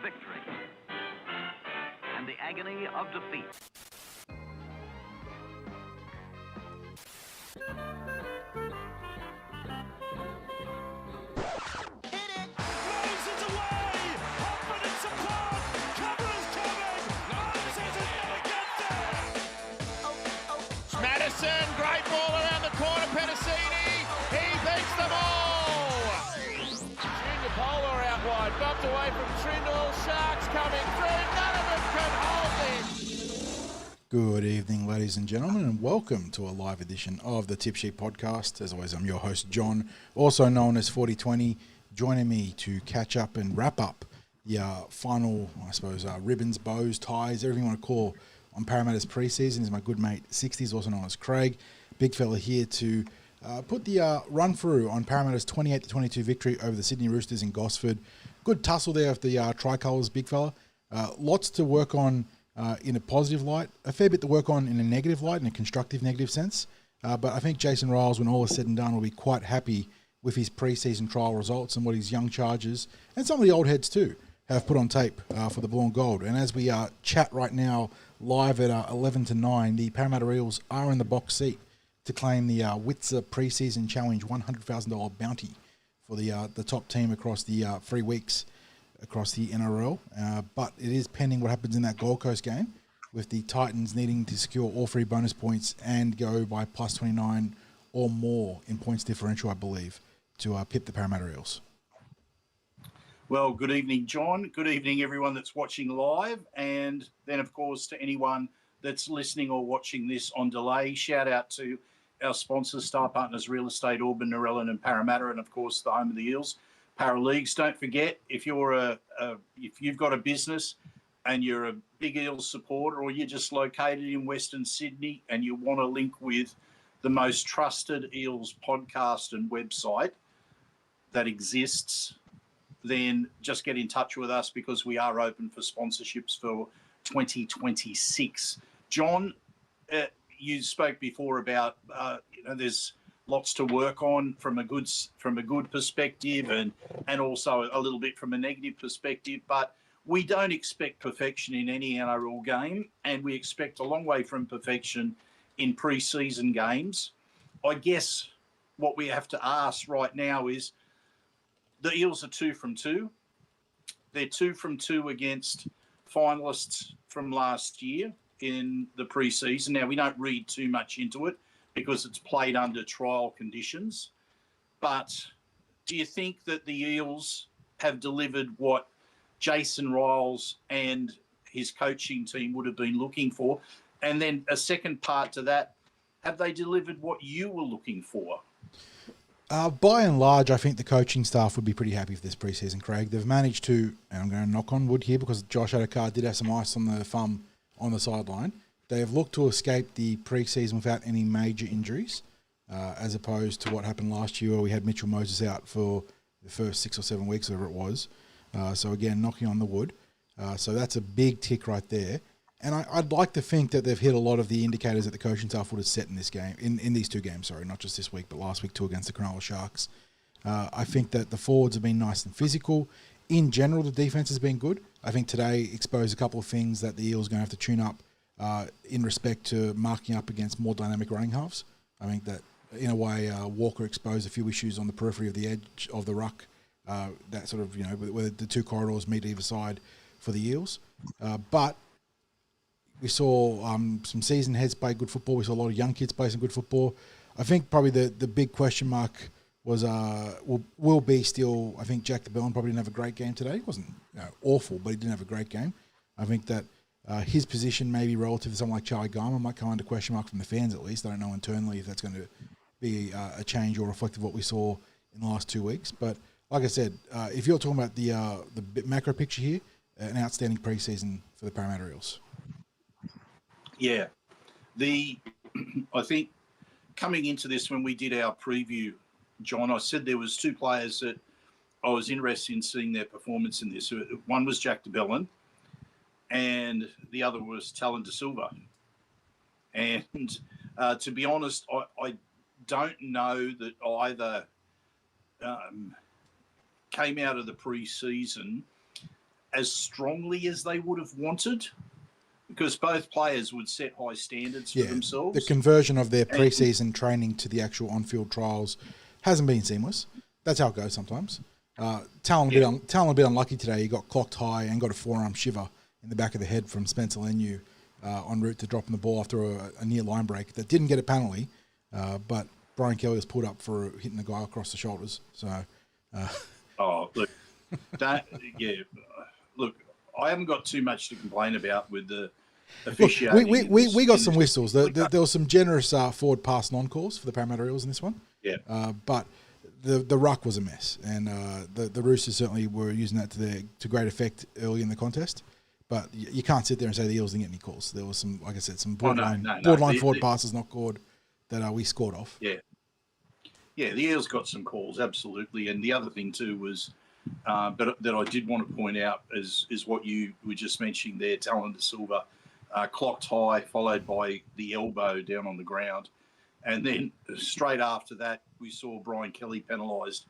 victory and the agony of defeat. Great ball around the corner, Petticini. He beats them all. Junior Polar out wide, bumped away from Trindle. Sharks coming through. None of them can hold him. Good evening, ladies and gentlemen, and welcome to a live edition of the Tip Sheet Podcast. As always, I'm your host, John, also known as 4020, joining me to catch up and wrap up the final, I suppose, ribbons, bows, ties, everything you want to call on Parramatta's preseason is my good mate, Sixties, also known as Craig. Big fella here to put the run through on Parramatta's 28-22 victory over the Sydney Roosters in Gosford. Good tussle there of the tricolours, big fella. Lots to work on in a positive light, a fair bit to work on in a negative light, in a constructive negative sense. But I think Jason Ryles, when all is said and done, will be quite happy with his preseason trial results and what his young chargers, and some of the old heads too, have put on tape for the blue and gold. And as we chat right now, live at 11 to 9, the Parramatta Eels are in the box seat to claim the Witzer Preseason Challenge $100,000 bounty for the top team across the 3 weeks across the NRL. But it is pending what happens in that Gold Coast game, with the Titans needing to secure all 3 bonus points and go by plus 29 or more in points differential, I believe, to pip the Parramatta Eels. Well, good evening, John. Good evening, everyone that's watching live. And then, of course, to anyone that's listening or watching this on delay, shout out to our sponsors, Star Partners Real Estate, Auburn, Narellan and Parramatta, and, of course, the home of the Eels, Paraleagues. Don't forget, if you've got a business and you're a big Eels supporter, or you're just located in Western Sydney and you want to link with the most trusted Eels podcast and website that exists, then just get in touch with us, because we are open for sponsorships for 2026. John, you spoke before about there's lots to work on from a good perspective, and also a little bit from a negative perspective. But we don't expect perfection in any NRL game, and we expect a long way from perfection in pre-season games. I guess what we have to ask right now is, the Eels are 2 from 2. They're 2 from 2 against finalists from last year in the preseason. Now, we don't read too much into it because it's played under trial conditions. But do you think that the Eels have delivered what Jason Ryles and his coaching team would have been looking for? And then a second part to that, have they delivered what you were looking for? By and large, I think the coaching staff would be pretty happy with this preseason, Craig. They've managed to, and I'm going to knock on wood here because Josh Adokar did have some ice on the thumb on the sideline. They have looked to escape the preseason without any major injuries, as opposed to what happened last year where we had Mitchell Moses out for the first 6 or 7 weeks, whatever it was. So again, knocking on the wood. So that's a big tick right there. And I'd like to think that they've hit a lot of the indicators that the coaching staff would have set in this game, in these 2 games, sorry, not just this week, but last week too against the Cronulla Sharks. I think that the forwards have been nice and physical. In general, the defense has been good. I think today exposed a couple of things that the Eels are going to have to tune up in respect to marking up against more dynamic running halves. I think that, in a way, Walker exposed a few issues on the periphery of the edge of the ruck, that sort of, where the 2 corridors meet either side for the Eels. But we saw some seasoned heads play good football. We saw a lot of young kids play some good football. I think probably the big question mark was will be still, I think Jack DeBellin probably didn't have a great game today. He wasn't awful, but he didn't have a great game. I think that his position, maybe relative to someone like Charlie Garman, might come under question mark from the fans at least. I don't know internally if that's going to be a change or reflective of what we saw in the last 2 weeks. But like I said, if you're talking about the macro picture here, an outstanding preseason for the Parramatta Eels. Yeah. I think coming into this, when we did our preview, John, I said there was 2 players that I was interested in seeing their performance in this. One was Jack DeBellin, and the other was Talon De Silva. And to be honest, I don't know that either came out of the pre-season as strongly as they would have wanted, because both players would set high standards for themselves. The conversion of their preseason training to the actual on-field trials hasn't been seamless. That's how it goes sometimes. Talon a bit unlucky today. He got clocked high and got a forearm shiver in the back of the head from Spencer Lenu en route to dropping the ball after a near line break that didn't get a penalty, but Brian Kelly was pulled up for hitting the guy across the shoulders. So, look, look, I haven't got too much to complain about with the officiating. Look, we got some whistles. There was some generous forward pass non-calls for the Parramatta Eels in this one. Yeah. But the ruck was a mess, and the Roosters certainly were using that to great effect early in the contest. But you can't sit there and say the Eels didn't get any calls. There was some, like I said, some borderline forward passes not called that we scored off. Yeah. Yeah, the Eels got some calls, absolutely. And the other thing too was, but that I did want to point out is what you were just mentioning there, Talon De Silva, clocked high, followed by the elbow down on the ground. And then straight after that, we saw Brian Kelly penalised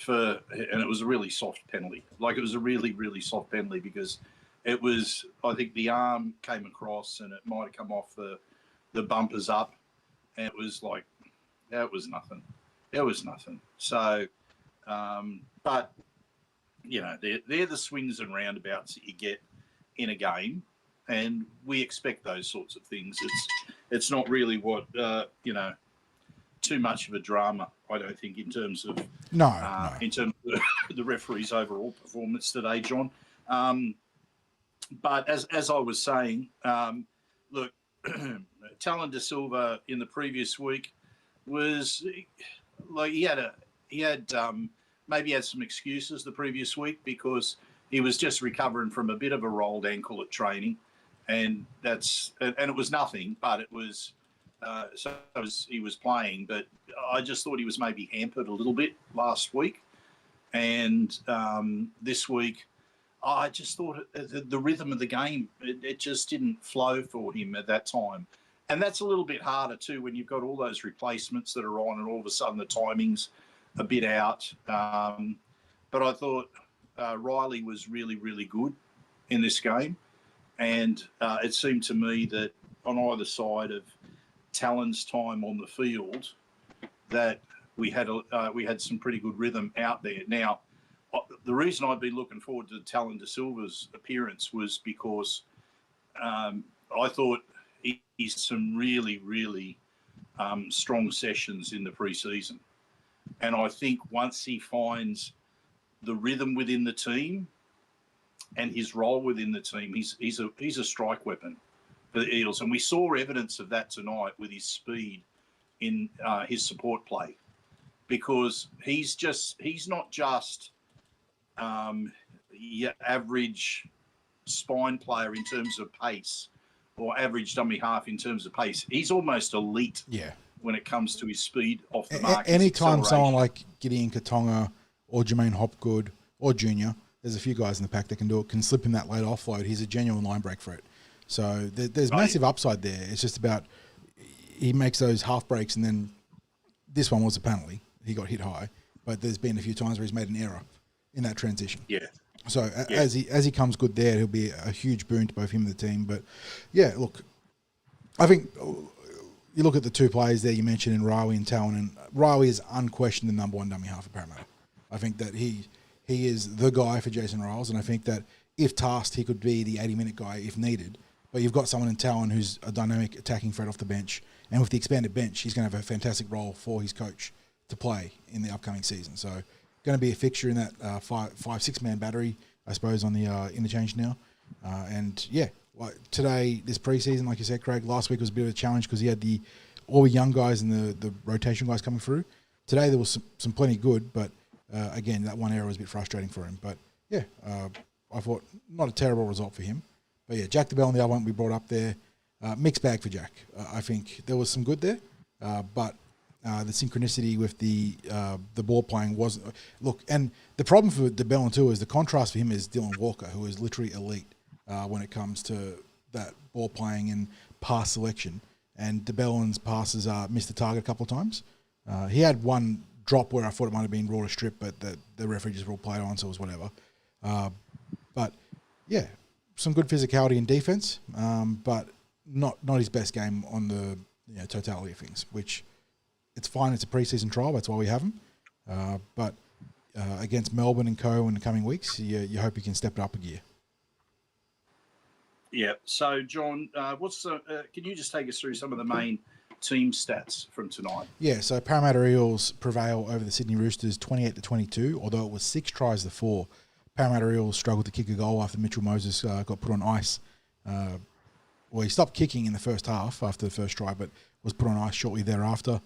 and it was a really soft penalty. Like, it was a really, really soft penalty because it was, I think the arm came across and it might have come off the bumpers up. And it was like, that was nothing. It was nothing. So, but, they're the swings and roundabouts that you get in a game, and we expect those sorts of things. It's not really what, too much of a drama, I don't think, in terms of in terms of the referee's overall performance today, John. But as I was saying, look, Talon De Silva in the previous week was like he had maybe had some excuses the previous week because he was just recovering from a bit of a rolled ankle at training, and it was nothing, but it was he was playing. But I just thought he was maybe hampered a little bit last week, and this week I just thought the rhythm of the game it just didn't flow for him at that time. And that's a little bit harder too when you've got all those replacements that are on and all of a sudden the timing's a bit out. But I thought Riley was really, really good in this game. And it seemed to me that on either side of Talon's time on the field that we had some pretty good rhythm out there. Now, the reason I'd been looking forward to Talon De Silva's appearance was because I thought he's some really, really strong sessions in the preseason. And I think once he finds the rhythm within the team and his role within the team, he's a strike weapon for the Eels. And we saw evidence of that tonight with his speed in his support play, because he's not just your average spine player in terms of pace, or average dummy half in terms of pace. He's almost elite when it comes to his speed off the mark. Anytime someone like Gideon Katonga or Jermaine Hopgood or Junior, there's a few guys in the pack that can do it, can slip him that late offload, he's a genuine line break threat. So there's massive upside there. It's just about he makes those half breaks, and then this one was a penalty. He got hit high, but there's been a few times where he's made an error in that transition. Yeah. So as he comes good there, he'll be a huge boon to both him and the team. But yeah, look, I think you look at the two players there you mentioned in Riley and Talon, and Riley is unquestioned the number one dummy half of Parramatta. I think that he is the guy for Jason Ryles, and I think that if tasked, he could be the 80-minute guy if needed. But you've got someone in Talon who's a dynamic attacking threat off the bench, and with the expanded bench, he's going to have a fantastic role for his coach to play in the upcoming season. So going to be a fixture in that 5-6-man battery, I suppose, on the interchange now. And yeah, like today, this preseason, like you said, Craig, last week was a bit of a challenge because he had all the young guys and the rotation guys coming through. Today there was some plenty good, but again, that one error was a bit frustrating for him. But yeah, I thought not a terrible result for him. But yeah, Jack DeBell and the other one we brought up there, mixed bag for Jack. I think there was some good there, but the synchronicity with the ball playing wasn't. Look, and the problem for DeBellin too is the contrast for him is Dylan Walker, who is literally elite when it comes to that ball playing and pass selection. And DeBellin's passes missed the target a couple of times. He had one drop where I thought it might have been raw to strip, but the referee just ruled play on, so it was whatever. But Yeah, some good physicality and defense, but not his best game on the totality of things, which it's fine. It's a preseason trial. That's why we have him. But against Melbourne and Co in the coming weeks, you hope he can step it up a gear. Yeah. So, John, can you just take us through some of the main team stats from tonight? Yeah. So Parramatta Eels prevail over the Sydney Roosters 28-22. Although it was 6 tries to 4, Parramatta Eels struggled to kick a goal after Mitchell Moses got put on ice. Well, he stopped kicking in the first half after the first try, but was put on ice shortly thereafter.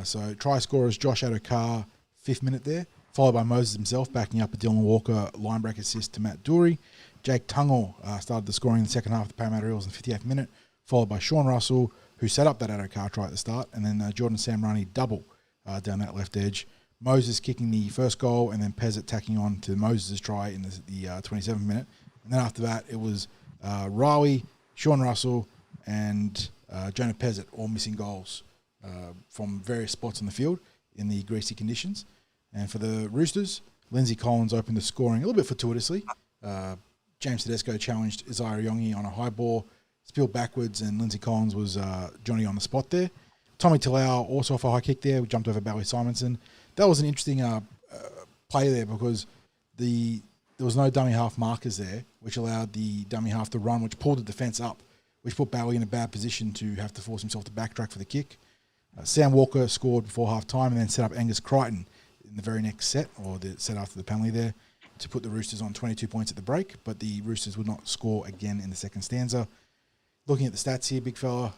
So try scorers Josh Adokar, 5th minute there, followed by Moses himself, backing up a Dylan Walker line break assist to Matt Dury. Jake Tungle started the scoring in the second half of the Parramatta Eels in the 58th minute, followed by Sean Russell, who set up that Adokar try at the start, and then Jordan Samrani double down that left edge. Moses kicking the first goal, and then Pezzett tacking on to Moses' try in the 27th minute. And then after that, it was Riley, Sean Russell, and Jonah Pezzett all missing goals from various spots on the field in the greasy conditions. And for the Roosters, Lindsay Collins opened the scoring a little bit fortuitously. James Tedesco challenged Isaiah Yongi on a high ball, spilled backwards, and Lindsay Collins was Johnny on the spot there. Tommy Talau also off a high kick there, jumped over Bally Simonson. That was an interesting play there because there was no dummy half markers there, which allowed the dummy half to run, which pulled the defence up, which put Bally in a bad position to have to force himself to backtrack for the kick. Sam Walker scored before half-time and then set up Angus Crichton in the very next set, or the set after the penalty there, to put the Roosters on 22 points at the break, but the Roosters would not score again in the second stanza. Looking at the stats here, big fella,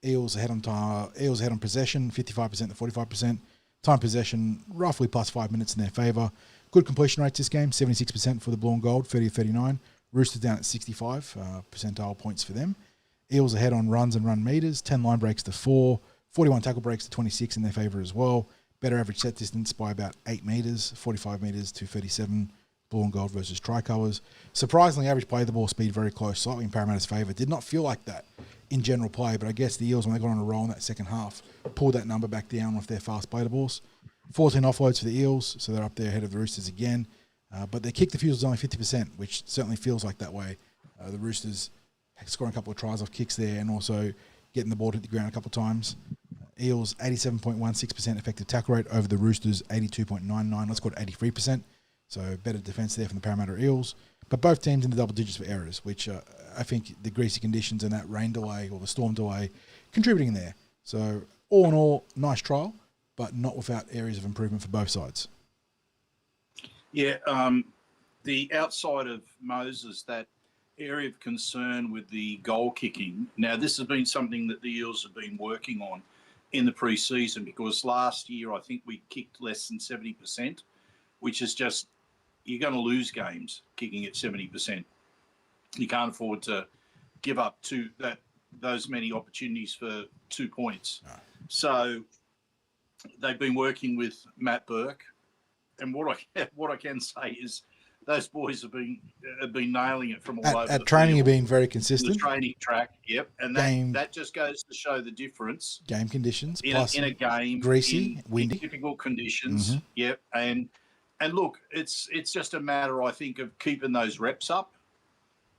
Eels ahead on possession, 55% to 45%. Time possession, roughly plus 5 minutes in their favour. Good completion rates this game, 76% for the Blue and Gold, 30-39. Roosters down at 65 percentile points for them. Eels ahead on runs and run meters, 10 line breaks to 4, 41 tackle breaks to 26 in their favour as well. Better average set distance by about 8 metres, 45 metres to 37, Blue and Gold versus Tricolours. Surprisingly, average play the ball speed very close, slightly in Parramatta's favour. Did not feel like that in general play, but I guess the Eels, when they got on a roll in that second half, pulled that number back down with their fast play the balls. 14 offloads for the Eels, so they're up there ahead of the Roosters again. But their kick defusal is only 50%, which certainly feels like that way. The Roosters scoring a couple of tries off kicks there and also getting the ball to hit the ground a couple of times. Eels, 87.16% effective tackle rate over the Roosters, 82.99%. Let's call it 83%. So better defence there from the Parramatta Eels. But both teams in the double digits for errors, which I think the greasy conditions and that rain delay or the storm delay contributing there. So all in all, nice trial, but not without areas of improvement for both sides. Yeah, the outside of Moses, that area of concern with the goal kicking. Now, this has been something that the Eels have been working on in the pre-season, because last year I think we kicked less than 70%, which is just, you're going to lose games kicking at 70%. You can't afford to give up those many opportunities for 2 points. No. So they've been working with Matt Burke, and what I can say is those boys have been nailing it from all over at the training. Field. You've been very consistent. The training track, yep, and that just goes to show the difference. Game conditions in a game, greasy, windy, in difficult conditions. Mm-hmm. Yep, and look, it's just a matter, I think, of keeping those reps up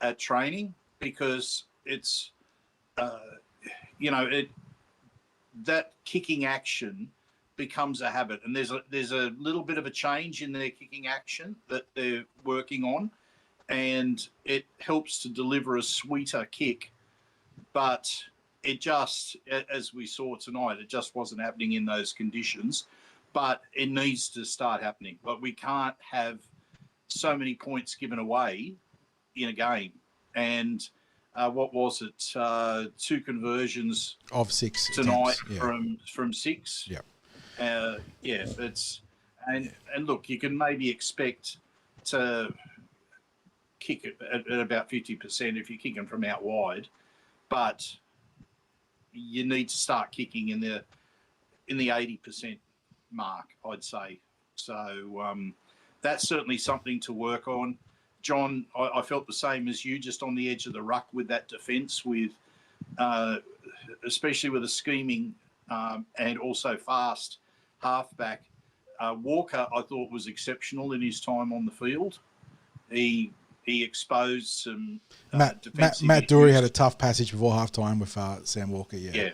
at training, because it's that kicking action becomes a habit, and there's a little bit of a change in their kicking action that they're working on, and it helps to deliver a sweeter kick. But it just, as we saw tonight, it just wasn't happening in those conditions. But it needs to start happening. But we can't have so many points given away in a game. And what was it? 2 conversions of 6 tonight attempts, from 6. Yeah. It's and look, you can maybe expect to kick it at about 50% if you're kicking from out wide, but you need to start kicking in the 80% mark, I'd say. So that's certainly something to work on. John, I felt the same as you, just on the edge of the ruck with that defence, with especially with a scheming and also fast halfback. Walker, I thought, was exceptional in his time on the field. He he exposed some Matt defensive Dury issues. had a tough passage before halftime with Sam Walker. Yeah.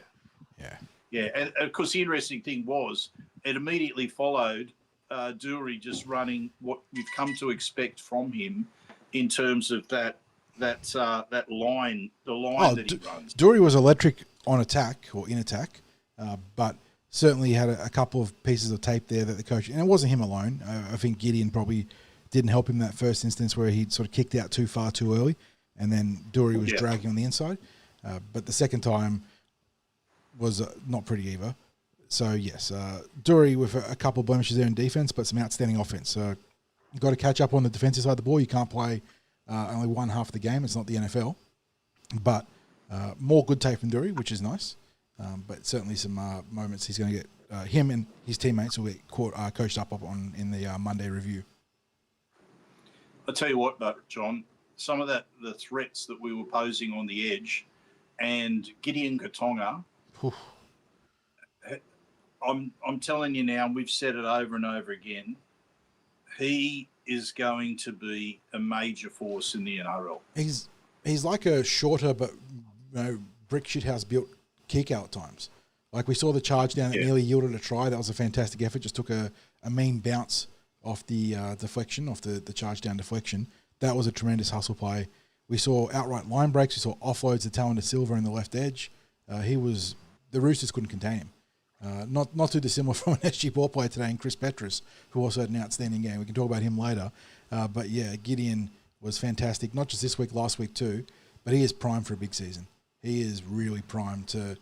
Yeah. Yeah, and of course the interesting thing was it immediately followed Dury just running what we've come to expect from him in terms of that line, the line that he runs. Dury was electric on attack or in attack, but certainly had a couple of pieces of tape there that the coach, and it wasn't him alone. I think Gideon probably didn't help him that first instance where he sort of kicked out too far too early, and then Dury was dragging on the inside. But the second time was not pretty either. So, yes, Dury with a couple of blemishes there in defence, but some outstanding offence. So, you've got to catch up on the defensive side of the ball. You can't play only one half of the game. It's not the NFL. But more good tape from Dury, which is nice. But certainly some moments he's going to get, him and his teammates will get coached up on in the Monday review. I'll tell you what, though, John, some of the threats that we were posing on the edge and Gideon Katonga, I'm telling you now, and we've said it over and over again, he is going to be a major force in the NRL. He's like a shorter but brick shithouse built kick out at times. Like we saw the charge down that nearly yielded a try. That was a fantastic effort. Just took a mean bounce off the deflection, off the charge down deflection. That was a tremendous hustle play. We saw outright line breaks. We saw offloads to Talon to Silver in the left edge. The Roosters couldn't contain him. Not too dissimilar from an SG ball player today, and Chris Petrus, who also had an outstanding game. We can talk about him later. But yeah, Gideon was fantastic, not just this week, last week too, but he is primed for a big season. He is really primed to,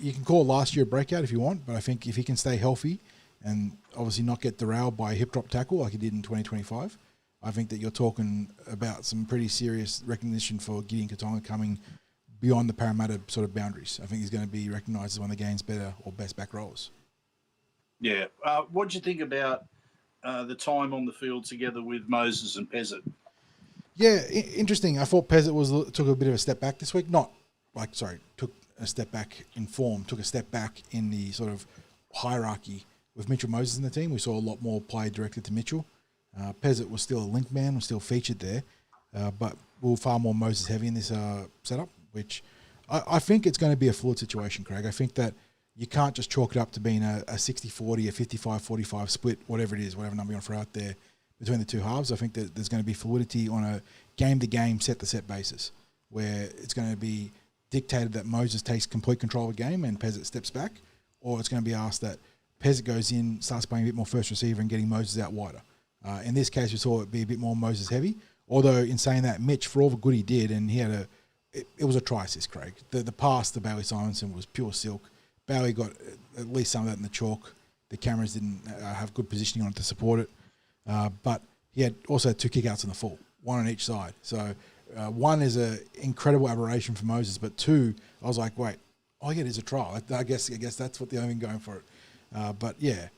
you can call last year a breakout if you want, but I think if he can stay healthy and obviously not get derailed by a hip drop tackle like he did in 2025, I think that you're talking about some pretty serious recognition for Gideon Katonga coming beyond the Parramatta sort of boundaries. I think he's going to be recognised as one of the game's better or best back rowers. Yeah. What did you think about the time on the field together with Moses and Pezzett? Yeah, interesting. I thought Pezzett took a bit of a step back this week. Took a step back in form, took a step back in the sort of hierarchy with Mitchell Moses in the team. We saw a lot more play directed to Mitchell. Pezzett was still a link man, was still featured there, but we were far more Moses heavy in this setup, which I think it's going to be a fluid situation, Craig. I think that you can't just chalk it up to being a 60-40, a 55-45 split, whatever it is, whatever number you want to throw out there between the two halves. I think that there's going to be fluidity on a game-to-game, set-to-set basis where it's going to be dictated that Moses takes complete control of the game and Pezzett steps back, or it's going to be asked that Pezzett goes in, starts playing a bit more first receiver and getting Moses out wider. In this case, we saw it be a bit more Moses heavy. Although in saying that, Mitch, for all the good he did, and he had it was a try assist, Craig. The pass to Bailey Simonson was pure silk. Bailey got at least some of that in the chalk. The cameras didn't have good positioning on it to support it. But he also had two kickouts in the full, one on each side. So one is an incredible aberration for Moses, but two, I was like, wait, it is a try. I guess that's what they're even going for it. But yeah,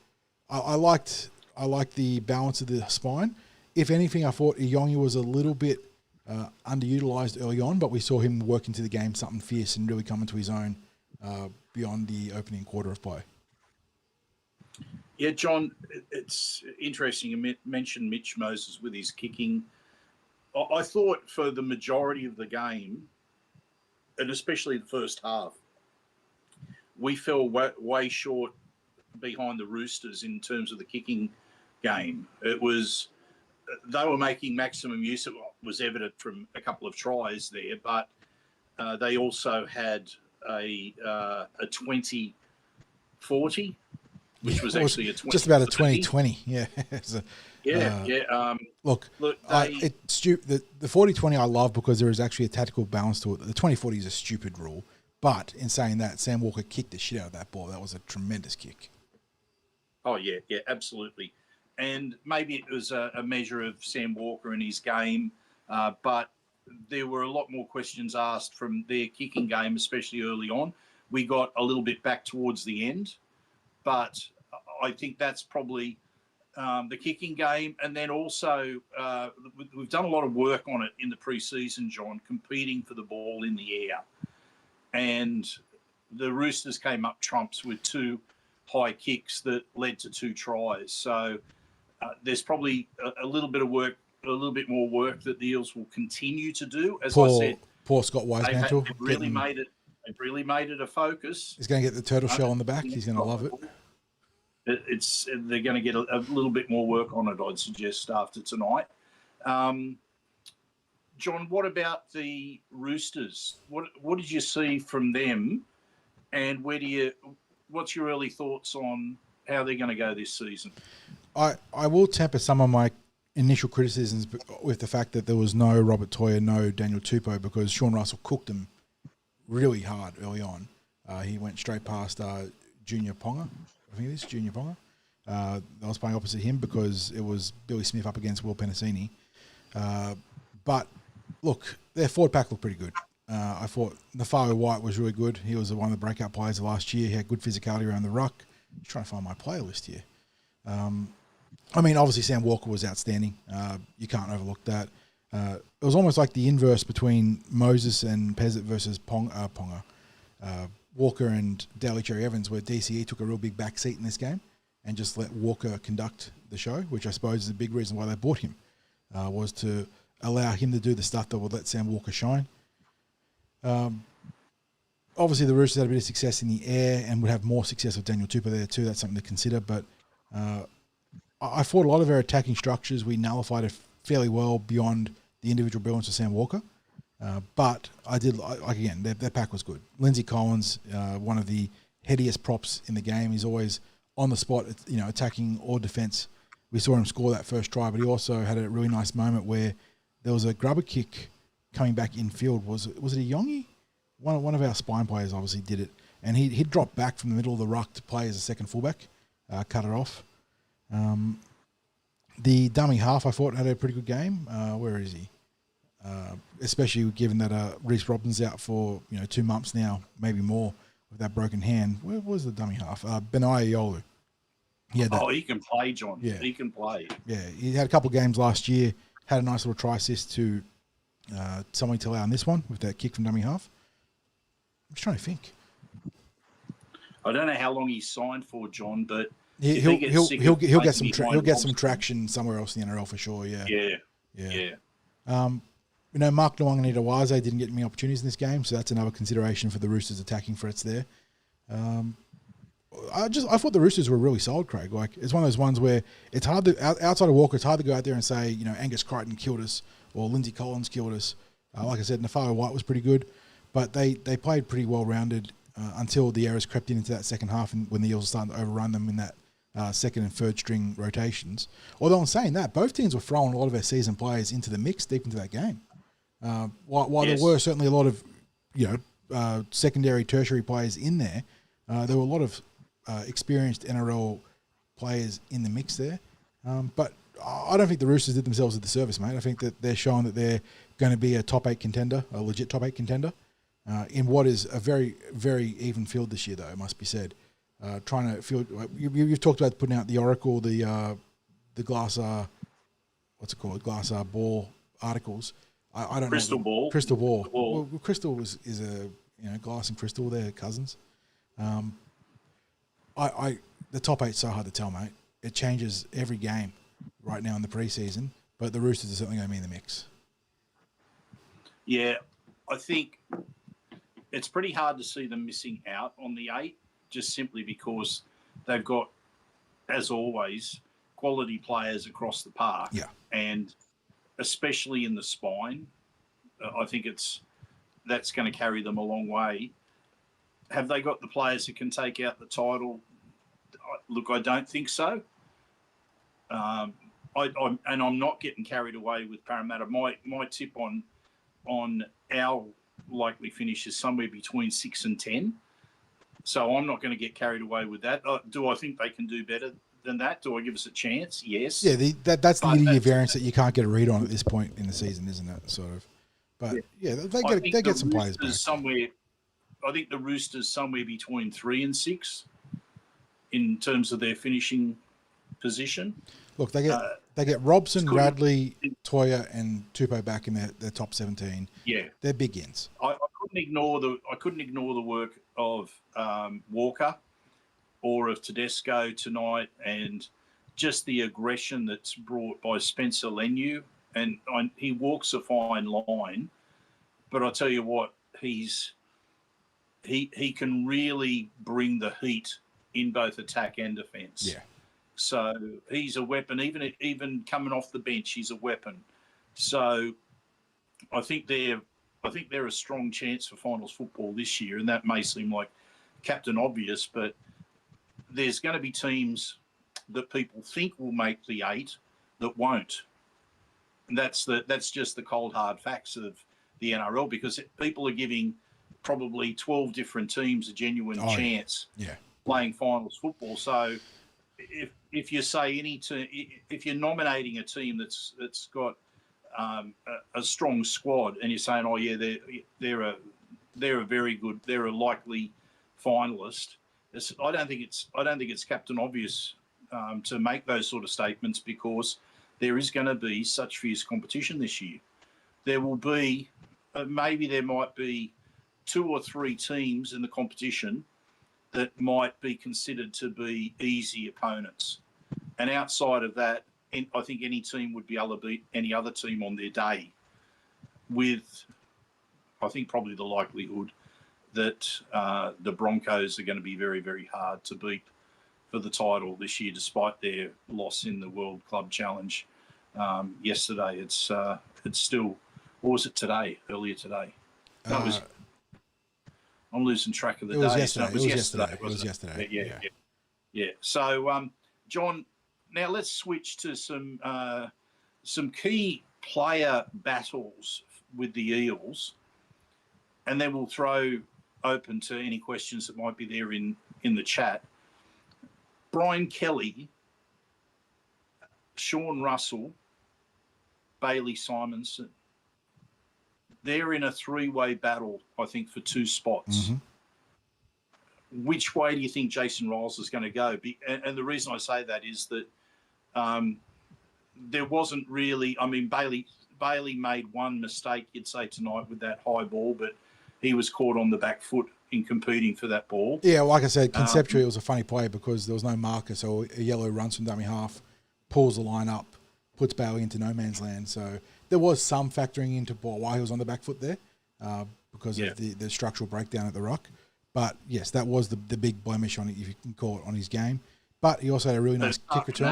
I liked the balance of the spine. If anything, I thought Iyongi was a little bit underutilised early on, but we saw him work into the game something fierce and really come into his own beyond the opening quarter of play. Yeah, John, it's interesting you mentioned Mitch Moses with his kicking. I thought for the majority of the game, and especially the first half, we fell way short behind the Roosters in terms of the kicking game. They were making maximum use of what was evident from a couple of tries there, but they also had a 20-40, which was actually a 20. Just about a 20-20, yeah. Look, the 40-20 I love because there is actually a tactical balance to it. The 20-40 is a stupid rule, but in saying that, Sam Walker kicked the shit out of that ball. That was a tremendous kick. Oh, yeah, absolutely. And maybe it was a measure of Sam Walker and his game, but there were a lot more questions asked from their kicking game, especially early on. We got a little bit back towards the end, but I think that's probably the kicking game. And then also we've done a lot of work on it in the preseason, John, competing for the ball in the air. And the Roosters came up trumps with two high kicks that led to two tries. So there's probably a little bit of work a little bit more work that the Eels will continue to do. As I said, poor Scott Wisemantle. they've really made it. They've really made it a focus. He's going to get the turtle shell on the back. He's going to love it. They're going to get a little bit more work on it, I'd suggest, after tonight. John, what about the Roosters? What did you see from them, and what's your early thoughts on how they're going to go this season? I will temper some of my initial criticisms with the fact that there was no Robert Toyer, no Daniel Tupou, because Sean Russell cooked them really hard early on. He went straight past Junior Ponga. I think it is Junior Ponga. I was playing opposite him because it was Billy Smith up against Will Penasini. But look, their forward pack looked pretty good. I thought Nafao White was really good. He was one of the breakout players of last year. He had good physicality around the ruck. I'm trying to find my playlist here. I mean, obviously Sam Walker was outstanding. You can't overlook that. It was almost like the inverse between Moses and Pezzett versus Ponga. Walker and Daly Cherry Evans, where DCE took a real big back seat in this game and just let Walker conduct the show, which I suppose is a big reason why they bought him, was to allow him to do the stuff that would let Sam Walker shine. Obviously, the Roosters had a bit of success in the air and would have more success with Daniel Tupou there too. That's something to consider. But I thought a lot of their attacking structures, we nullified it fairly well beyond the individual brilliance of Sam Walker. But again, their pack was good. Lindsay Collins, one of the headiest props in the game. He's always on the spot, attacking or defence. We saw him score that first try, but he also had a really nice moment where there was a grubber kick coming back in field. Was it a Yongi? One of our spine players obviously did it, and he dropped back from the middle of the ruck to play as a second fullback, cut it off. The dummy half, I thought, had a pretty good game. Where is he? Especially given that Reece Robson's out for 2 months now, maybe more, with that broken hand. Where was the dummy half? Benai Iolu. He can play, John. Yeah. He can play. Yeah, he had a couple of games last year, had a nice little try assist to somebody to allow on this one with that kick from dummy half. I'm just trying to think. I don't know how long he's signed for, John, but he'll get some traction somewhere else in the NRL for sure. Yeah. Mark Nwang'anitawaze didn't get many opportunities in this game, so that's another consideration for the Roosters attacking threats there. I thought the Roosters were really solid, Craig. Like, it's one of those ones where it's hard to, outside of Walker, it's hard to go out there and say, Angus Crichton killed us or Lindsay Collins killed us. Like I said, Nafao White was pretty good, but they played pretty well rounded until the errors crept into that second half, and when the Eels were starting to overrun them in that second and third string rotations. Although in saying that, both teams were throwing a lot of their season players into the mix deep into that game. While Yes. there were certainly a lot of secondary, tertiary players in there, there were a lot of experienced NRL players in the mix there. But I don't think the Roosters did themselves a disservice, mate. I think that they're showing that they're going to be a top 8 contender, a legit top 8 contender, in what is a very, very even field this year, though, it must be said. Trying to field, you've talked about putting out the Oracle, the glass, what's it called, glass ball articles. I don't Crystal know. ball. Crystal ball. Well, Crystal is a glass and Crystal, they're cousins. The top 8's so hard to tell, mate. It changes every game right now in the preseason, but the Roosters are certainly going to be in the mix. Yeah, I think it's pretty hard to see them missing out on the 8, just simply because they've got, as always, quality players across the park. Yeah. And especially in the spine, I think that's going to carry them a long way. Have they got the players that can take out the title? Look, I don't think so. I'm not getting carried away with Parramatta. My tip on our likely finish is somewhere between 6 and 10. So I'm not going to get carried away with that. Do I think they can do better than that? Do I give us a chance? Yes. Yeah, that's the year variance that you can't get a read on at this point in the season, isn't it? Sort of. But yeah, they get some players back. I think the Roosters somewhere between 3 and 6 in terms of their finishing position. Look, they get Robson, Radley, Toyer, and Tupou back in their top 17. Yeah, they're big ins. I couldn't ignore the work of Walker or of Tedesco tonight, and just the aggression that's brought by Spencer Leniu and he walks a fine line. But I tell you what, he can really bring the heat in both attack and defence. Yeah. So he's a weapon. Even coming off the bench, he's a weapon. So I think they're a strong chance for finals football this year, and that may seem like captain obvious, but there's going to be teams that people think will make the 8 that won't. And that's just the cold hard facts of the NRL, because people are giving probably 12 different teams a genuine chance playing finals football. So if you say if you're nominating a team that's got a strong squad, and you're saying, oh yeah, they're a very good, they're a likely finalist, I don't think it's captain obvious to make those sort of statements, because there is going to be such fierce competition this year. There will be maybe there might be 2 or 3 teams in the competition that might be considered to be easy opponents, and outside of that, I think any team would be able to beat any other team on their day, with, I think, probably the likelihood that the Broncos are going to be very, very hard to beat for the title this year, despite their loss in the World Club Challenge yesterday. It's still, or was it today? Earlier today? No, it was. I'm losing track of the days. Yesterday. No, it was yesterday. Yeah. So, John, now let's switch to some key player battles with the Eels, and then we'll throw open to any questions that might be there in the chat. Brian Kelly, Sean Russell, Bailey Simonson. They're in a 3-way battle, I think, for 2 spots. Mm-hmm. Which way do you think Jason Ryles is going to go? And the reason I say that is that there wasn't really, I mean, Bailey made one mistake, you'd say, tonight with that high ball, but he was caught on the back foot in competing for that ball. Yeah, like I said, conceptually it was a funny play because there was no marker, so a yellow runs from dummy half, pulls the line up, puts Bailey into no man's land. So there was some factoring into why he was on the back foot there because of the structural breakdown at the ruck. But yes, that was the big blemish on it, if you can call it, on his game. But he also had a really nice kick return.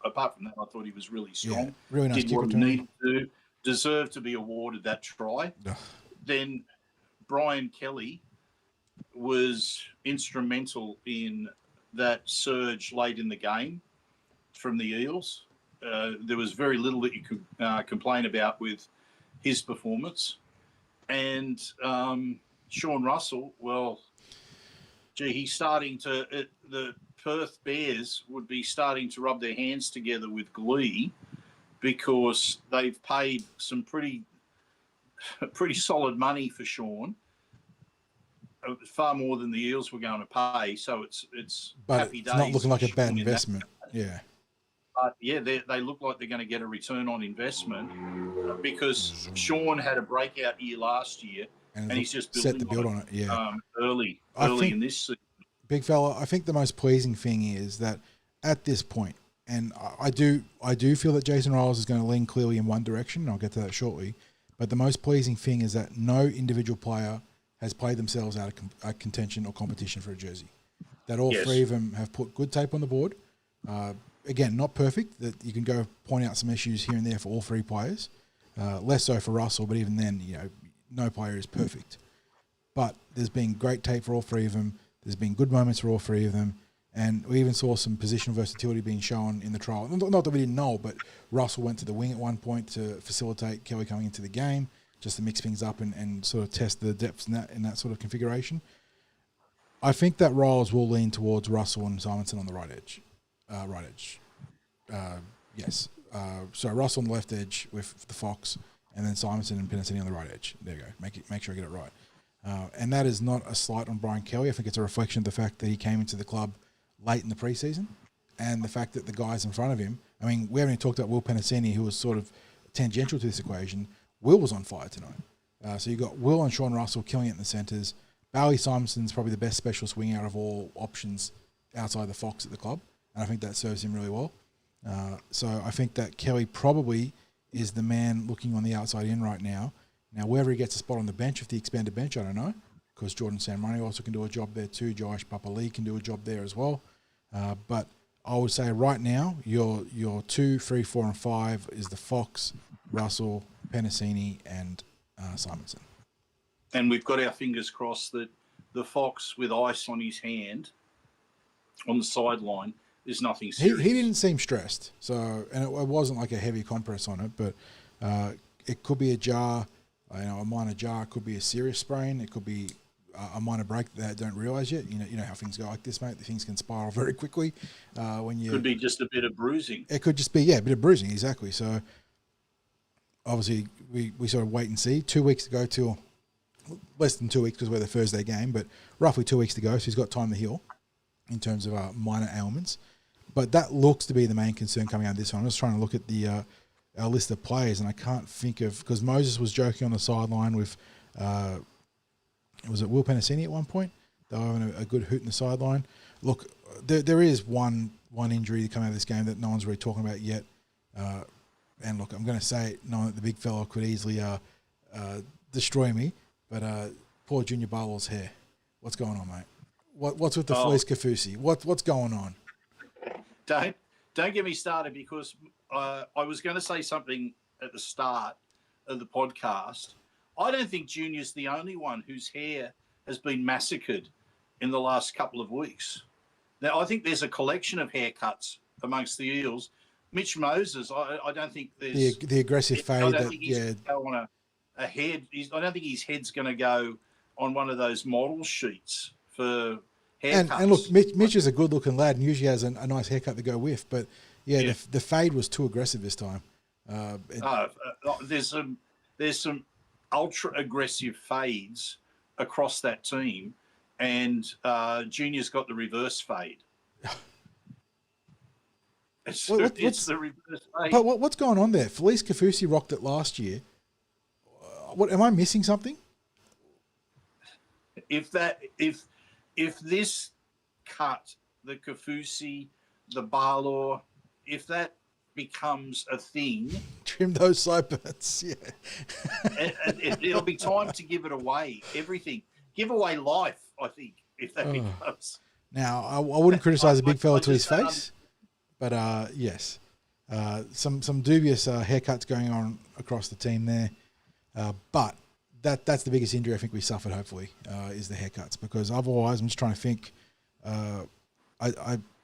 Apart from that, I thought he was really strong. Yeah, really nice kick return. Did what he needed to, deserved to be awarded that try. Then Brian Kelly was instrumental in that surge late in the game from the Eels. There was very little that you could complain about with his performance. And Sean Russell, well, he's starting to the Perth Bears would be starting to rub their hands together with glee, because they've paid some pretty solid money for Sean, far more than the Eels were going to pay. So it's happy days. It's not looking like a bad investment. Yeah. But yeah, they look like they're going to get a return on investment, because Sean had a breakout year last year, and he's just set the build on it. Yeah, early in this season. Big fella, I think the most pleasing thing is that at this point, and I do feel that Jason Ryles is going to lean clearly in one direction, and I'll get to that shortly. But the most pleasing thing is that no individual player has played themselves out of contention or competition for a jersey. That all 3 of them have put good tape on the board. Again, not perfect. That you can go point out some issues here and there for all 3 players. Less so for Russell, but even then, no player is perfect. But there's been great tape for all 3 of them. There's been good moments for all 3 of them. And we even saw some positional versatility being shown in the trial. Not that we didn't know, but Russell went to the wing at one point to facilitate Kelly coming into the game, just to mix things up and sort of test the depths in that sort of configuration. I think that Ryles will lean towards Russell and Simonson on the right edge. Yes. So Russell on the left edge with the Fox, and then Simonson and Penasini on the right edge. There you go. Make sure I get it right. And that is not a slight on Brian Kelly. I think it's a reflection of the fact that he came into the club late in the preseason, and the fact that the guys in front of him, I mean, we haven't even talked about Will Penasini, who was sort of tangential to this equation. Will was on fire tonight. So you got Will and Sean Russell killing it in the centres. Bailey Simonson's probably the best special swing out of all options outside the Fox at the club, and I think that serves him really well. So I think that Kelly probably is the man looking on the outside in right now. Now, whether he gets a spot on the bench, if the expanded bench, I don't know, because Jordan Samrani also can do a job there too. Josh Papali can do a job there as well. But I would say right now, your 2, 3, 4, and 5 is the Fox, Russell, Penasini, and Simonson. And we've got our fingers crossed that the Fox with ice on his hand on the sideline is nothing serious. He didn't seem stressed, so and it wasn't like a heavy compress on it, but it could be a jar, a minor jar. It could be a serious sprain. It could be a minor break that I don't realise yet. You know how things go like this, mate. The things can spiral very quickly. When you could be just a bit of bruising. It could just be a bit of bruising, exactly. So obviously we sort of wait and see. 2 weeks to go till less than 2 weeks because we're the Thursday game, but roughly 2 weeks to go. So he's got time to heal in terms of minor ailments. But that looks to be the main concern coming out of this one. I'm just trying to look at the our list of players, and I can't think of, because Moses was joking on the sideline with, was it Will Penasini at one point? They were having a good hoot in the sideline. Look, there is one injury to come out of this game that no one's really talking about yet. And look, I'm going to say it, knowing that the big fella could easily destroy me, but poor Junior Barlow's hair. What's going on, mate? What's with the Felice Kafusi? What's going on? Don't get me started, because I was going to say something at the start of the podcast. I don't think Junior's the only one whose hair has been massacred in the last couple of weeks. Now, I think there's a collection of haircuts amongst the Eels. Mitch Moses, I don't think there's... The aggressive fade. I don't think he's going to go on a head. I don't think his head's going to go on one of those model sheets for haircuts. And look, Mitch is a good-looking lad and usually has a nice haircut to go with, but the fade was too aggressive this time. There's some ultra-aggressive fades across that team, and Junior's got the reverse fade. It's the reverse fade. But what's going on there? Felice Kafusi rocked it last year. What am I missing something? If this cut, the Kafusi, the Barlaw, if that becomes a thing, trim those sideburns. Yeah, it'll be time to give it away. Everything, give away life. I think if that becomes. Now, I wouldn't criticise a big fella to his face, but yes, some dubious haircuts going on across the team there. But that's the biggest injury I think we suffered. Hopefully, is the haircuts, because otherwise, I'm just trying to think.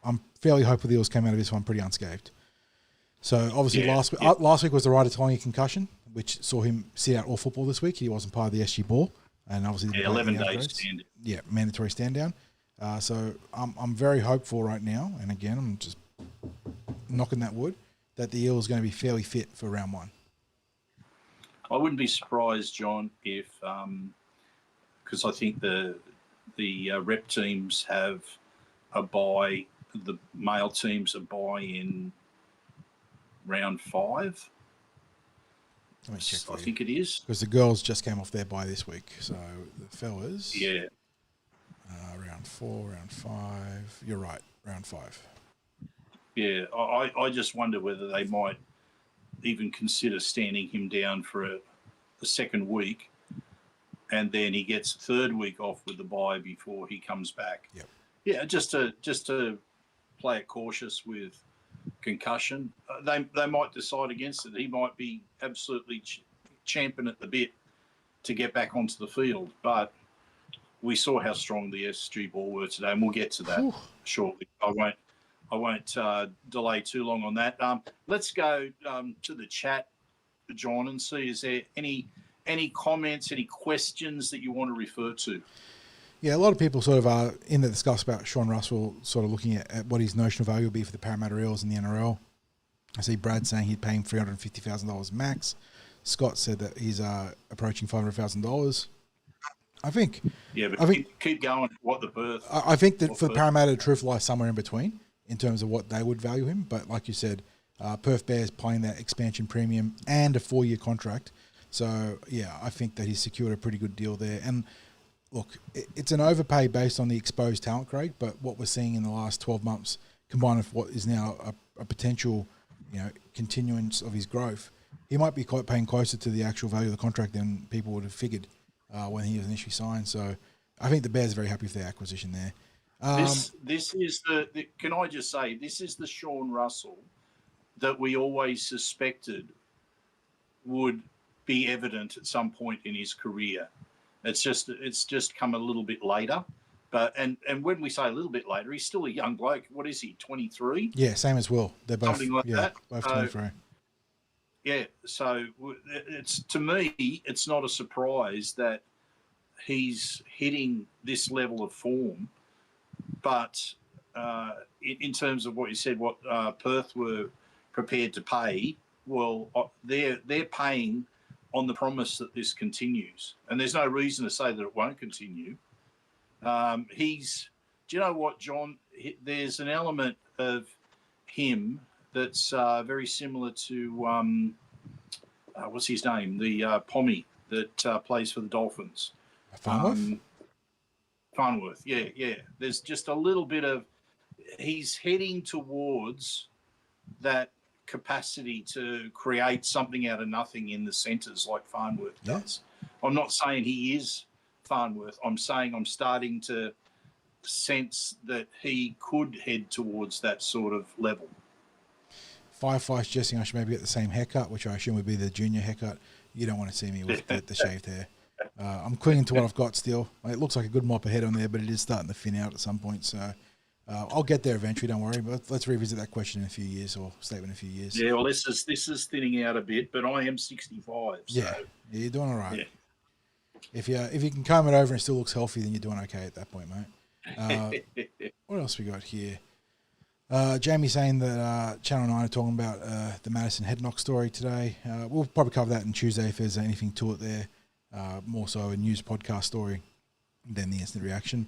I'm fairly hopeful the Eels came out of this one pretty unscathed. So obviously last week was the Ratatouille concussion, which saw him sit out all football this week. He wasn't part of the SG ball, and obviously 11 days stand. Yeah, mandatory stand down. So I'm very hopeful right now, and again I'm just knocking that wood, that the Eels are going to be fairly fit for round one. I wouldn't be surprised, John, if because I think the rep teams have a bye, the male teams a bye in round 5. Let me check. I think it is, because the girls just came off their bye this week. So the fellas, round 4, round 5. You're right, round 5. Yeah, I just wonder whether they might even consider standing him down for a second week, and then he gets a third week off with the bye before he comes back. Yep. Yeah, just to play it cautious with concussion. They might decide against it. He might be absolutely champing at the bit to get back onto the field, but we saw how strong the SG ball were today, and we'll get to that shortly. I won't delay too long on that. Let's go to the chat, John, and see, is there any comments, any questions that you want to refer to? Yeah, a lot of people sort of are in the discussion about Sean Russell, sort of looking at what his notional value will be for the Parramatta Eels in the NRL. I see Brad saying he'd pay him $350,000 max. Scott said that he's approaching $500,000. I think. Yeah, but keep going. What the birth? I think that for the Parramatta, the truth lies somewhere in between in terms of what they would value him. But like you said, Perth Bears playing that expansion premium and a 4-year contract. So, yeah, I think that he's secured a pretty good deal there. And look, it's an overpay based on the exposed talent, Craig, but what we're seeing in the last 12 months, combined with what is now a potential, continuance of his growth, he might be paying closer to the actual value of the contract than people would have figured when he was initially signed. So I think the Bears are very happy with their acquisition there. This is can I just say, this is the Sean Russell that we always suspected would be evident at some point in his career. It's just come a little bit later. But and when we say a little bit later, he's still a young bloke. What is he, 23? Yeah, same as Will. They're both something like that. Both 23. Yeah, so it's, to me, it's not a surprise that he's hitting this level of form. But in terms of what you said, what Perth were prepared to pay, well, they're paying on the promise that this continues, and there's no reason to say that it won't continue. Do you know what, John? There's an element of him that's very similar to what's his name, the Pommy that plays for the Dolphins. Farnworth, yeah. There's just a little bit of, he's heading towards that capacity to create something out of nothing in the centres like Farnworth does. I'm not saying he is Farnworth. I'm saying I'm starting to sense that he could head towards that sort of level. Five suggesting I should maybe get the same haircut, which I assume would be the junior haircut. You don't want to see me with the shaved hair. I'm clinging to what I've got still. It looks like a good mop of head on there, but it is starting to thin out at some point. So I'll get there eventually, don't worry. But let's revisit that question in a few years, or statement in a few years. Yeah, well, this is thinning out a bit, but I am 65. So. Yeah, you're doing all right. Yeah. If you can comb it over and it still looks healthy, then you're doing okay at that point, mate. What else we got here? Jamie saying that Channel 9 are talking about the Madison head knock story today. We'll probably cover that on Tuesday if there's anything to it there. More so a news podcast story than the instant reaction.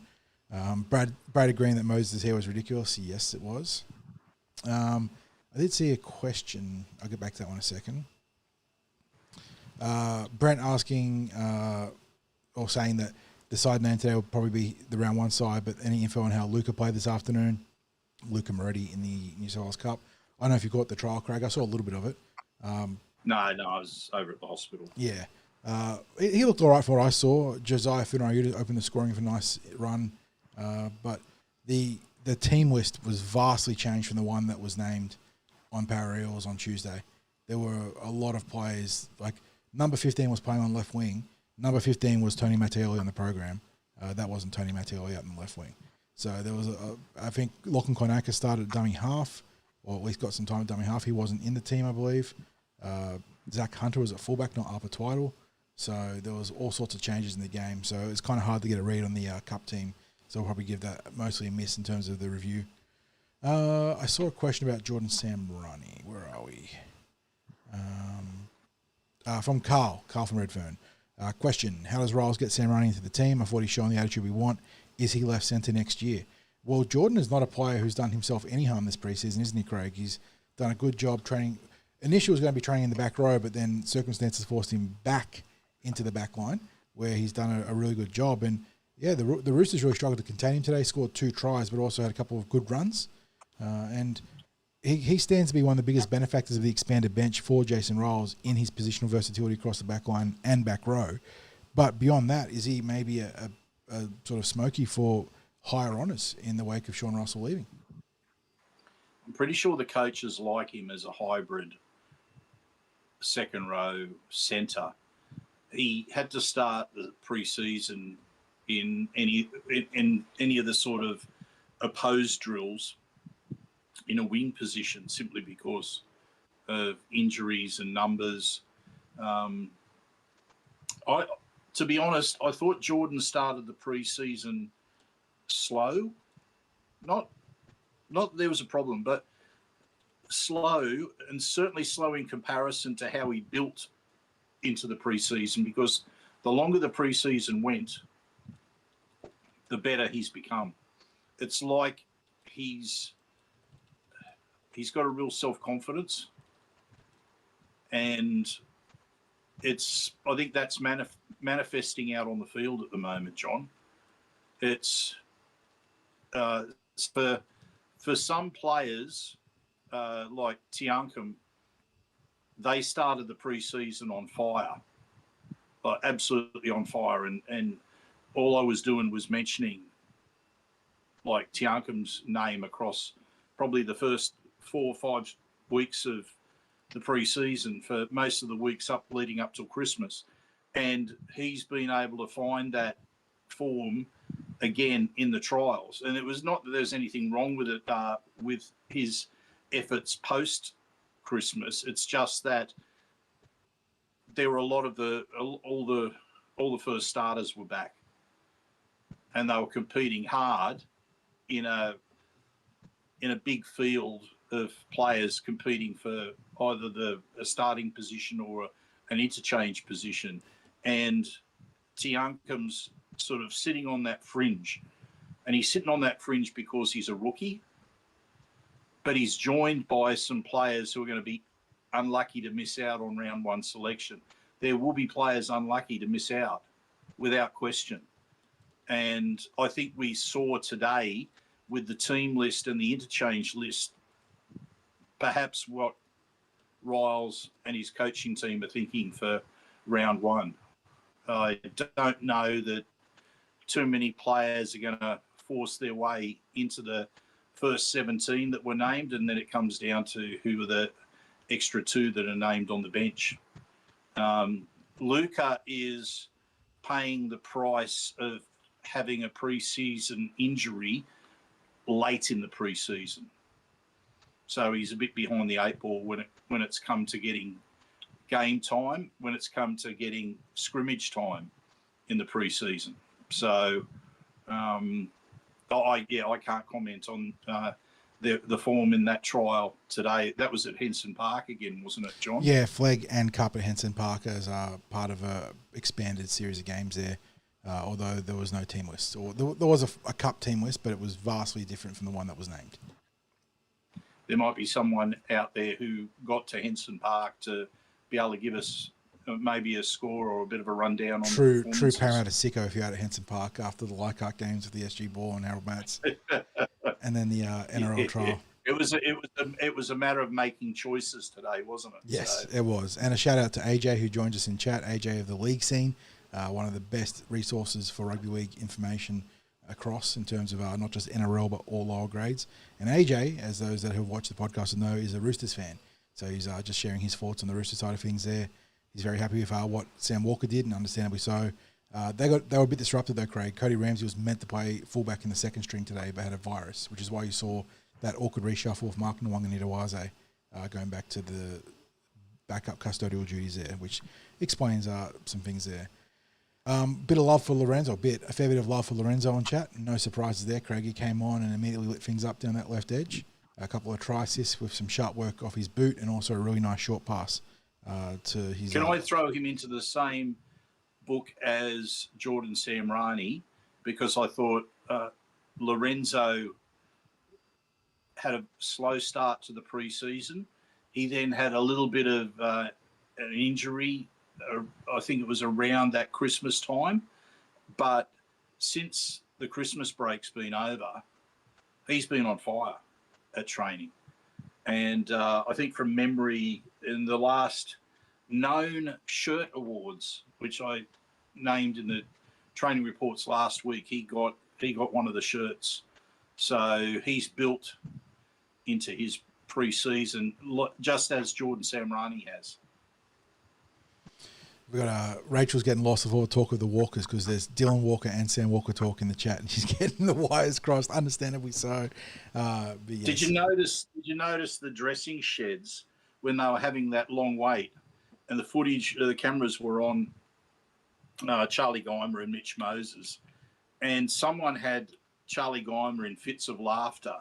Brad agreeing that Moses' hair was ridiculous. Yes, it was. I did see a question. I'll get back to that one in a second. Brent asking or saying that the side name today will probably be the round one side, but any info on how Luca played this afternoon? Luca Moretti in the New South Wales Cup. I don't know if you caught the trial, Craig. I saw a little bit of it. No, I was over at the hospital. Yeah. He looked all right for what I saw. Josiah Funayuta opened the scoring for a nice run. But the team list was vastly changed from the one that was named on Parramatta Eels on Tuesday. There were a lot of players. Like, number 15 was playing on left wing. Number 15 was Tony Mattioli on the program. That wasn't Tony Mattioli out in the left wing. So there was I think Lachlan Konaka started at dummy half, or at least got some time at dummy half. He wasn't in the team, I believe. Zach Hunter was at fullback, not Upper Twiddle. So there was all sorts of changes in the game. So it's kind of hard to get a read on the Cup team. So I'll probably give that mostly a miss in terms of the review. I saw a question about Jordan Samrani. Where are we? From Carl from Redfern. Question, how does Ryles get Samrani into the team? I thought he's shown the attitude we want. Is he left centre next year? Well, Jordan is not a player who's done himself any harm this preseason, isn't he, Craig? He's done a good job training. Initially, he was going to be training in the back row, but then circumstances forced him back into the back line, where he's done a really good job. And, yeah, the Roosters really struggled to contain him today, scored 2 tries, but also had a couple of good runs. And he stands to be one of the biggest benefactors of the expanded bench for Jason Ryles in his positional versatility across the back line and back row. But beyond that, is he maybe a sort of smoky for higher honours in the wake of Sean Russell leaving? I'm pretty sure the coaches like him as a hybrid second row centre. He had to start the pre-season in any of the sort of opposed drills in a wing position simply because of injuries and numbers. To be honest, I thought Jordan started the pre-season slow. Not that there was a problem, but slow, and certainly slow in comparison to how he built into the pre-season, because the longer the pre-season went, the better he's become. It's like he's got a real self-confidence, and I think that's manifesting out on the field at the moment, John. It's for some players, like Tiankum, they started the pre-season on fire, absolutely on fire. And all I was doing was mentioning like Tiankum's name across probably the first 4 or 5 weeks of the pre-season for most of the weeks leading up till Christmas. And he's been able to find that form again in the trials. And it was not that there's anything wrong with it, with his efforts post-Christmas. It's just that there were a lot of all the first starters were back, and they were competing hard in a big field of players competing for either a starting position or an interchange position. And Tiankum's sort of sitting on that fringe, and he's sitting on that fringe because he's a rookie, but he's joined by some players who are going to be unlucky to miss out on round one selection. There will be players unlucky to miss out, without question. And I think we saw today with the team list and the interchange list, perhaps what Ryles and his coaching team are thinking for round one. I don't know that too many players are going to force their way into the first 17 that were named, and then it comes down to who are the extra 2 that are named on the bench. Luca is paying the price of having a pre-season injury late in the pre-season. So he's a bit behind the 8 ball when it's come to getting game time, when it's come to getting scrimmage time in the pre-season. So I can't comment on the form in that trial today. That was at Henson Park again, wasn't it, John? Yeah, Flegg and Cup at Henson Park as part of a expanded series of games there. Although there was no team list, or there was a Cup team list, but it was vastly different from the one that was named. There might be someone out there who got to Henson Park to be able to give us maybe a score or a bit of a rundown on true Parramatta sicko if you're out at Henson Park after the Leichhardt games with the SG Ball and Harold Matz, and then the NRL trial. It was a matter of making choices today, wasn't it? Yes, it was. And a shout out to AJ who joined us in chat. AJ of the league scene, one of the best resources for rugby league information across in terms of not just NRL but all lower grades. And AJ, as those that have watched the podcast know, is a Roosters fan. So he's just sharing his thoughts on the Roosters side of things there. He's very happy with what Sam Walker did, and understandably so. They were a bit disrupted though, Craig. Cody Ramsey was meant to play fullback in the second string today, but had a virus, which is why you saw that awkward reshuffle of Mark Nwang and Itawaze going back to the backup custodial duties there, which explains some things there. Bit of love for Lorenzo, a fair bit of love for Lorenzo on chat. No surprises there. Craig, he came on and immediately lit things up down that left edge. A couple of try assists with some sharp work off his boot, and also a really nice short pass to his... Can I throw him into the same book as Jordan Samrani? Because I thought Lorenzo had a slow start to the pre-season. He then had a little bit of an injury. I think it was around that Christmas time. But since the Christmas break's been over, he's been on fire at training. And I think from memory, in the last known shirt awards, which I named in the training reports last week, he got one of the shirts. So he's built into his pre-season, just as Jordan Samrani has. We got Rachel's getting lost with all the talk of the Walkers because there's Dylan Walker and Sam Walker talk in the chat, and she's getting the wires crossed, understandably so. But yes. Did you notice the dressing sheds when they were having that long wait, and the footage, the cameras were on Charlie Geimer and Mitch Moses, and someone had Charlie Geimer in fits of laughter,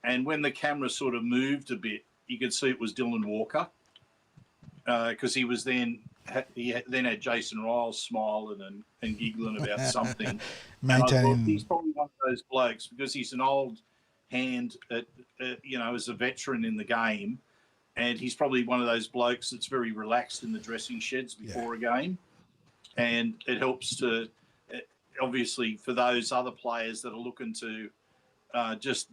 and when the camera sort of moved a bit, you could see it was Dylan Walker because he then had Jason Ryles smiling and giggling about something. He's probably one of those blokes because he's an old hand as a veteran in the game, and he's probably one of those blokes that's very relaxed in the dressing sheds before a game, and it helps to obviously for those other players that are looking to just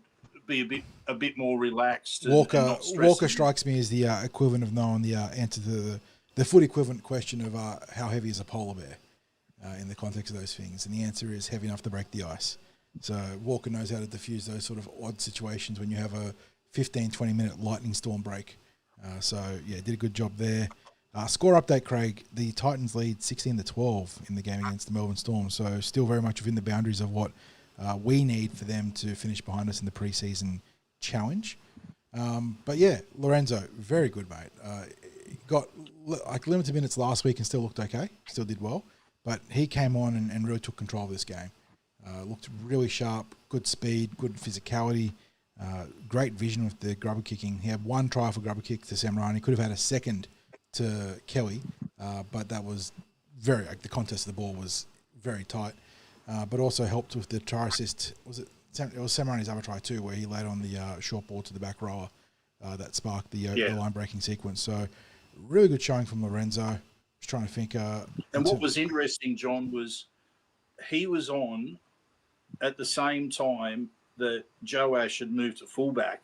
be a bit more relaxed. And Walker not stressing. strikes me as the equivalent of knowing the answer to the foot equivalent question of how heavy is a polar bear in the context of those things, and the answer is heavy enough to break the ice. So Walker knows how to diffuse those sort of odd situations when you have a 15-20 minute lightning storm break. So yeah, did a good job there. Score update, Craig. The Titans lead 16-12 in the game against the Melbourne Storm. So still very much within the boundaries of what we need for them to finish behind us in the preseason challenge. But yeah, Lorenzo, very good, mate. Got like limited minutes last week and still looked okay. Still did well. But he came on and really took control of this game. Looked really sharp, good speed, good physicality, great vision with the grubber kicking. He had one try for grubber kick to Sam Ryan. He could have had a second to Kelly, but that was very, like, the contest of the ball was very tight, but also helped with the try assist. It was Sam Ryan's other try too, where he laid on the short ball to the back rower that sparked the line breaking sequence. So really good showing from Lorenzo. Just trying to think. And what was interesting, John, was he was on at the same time that Joash had moved to fullback.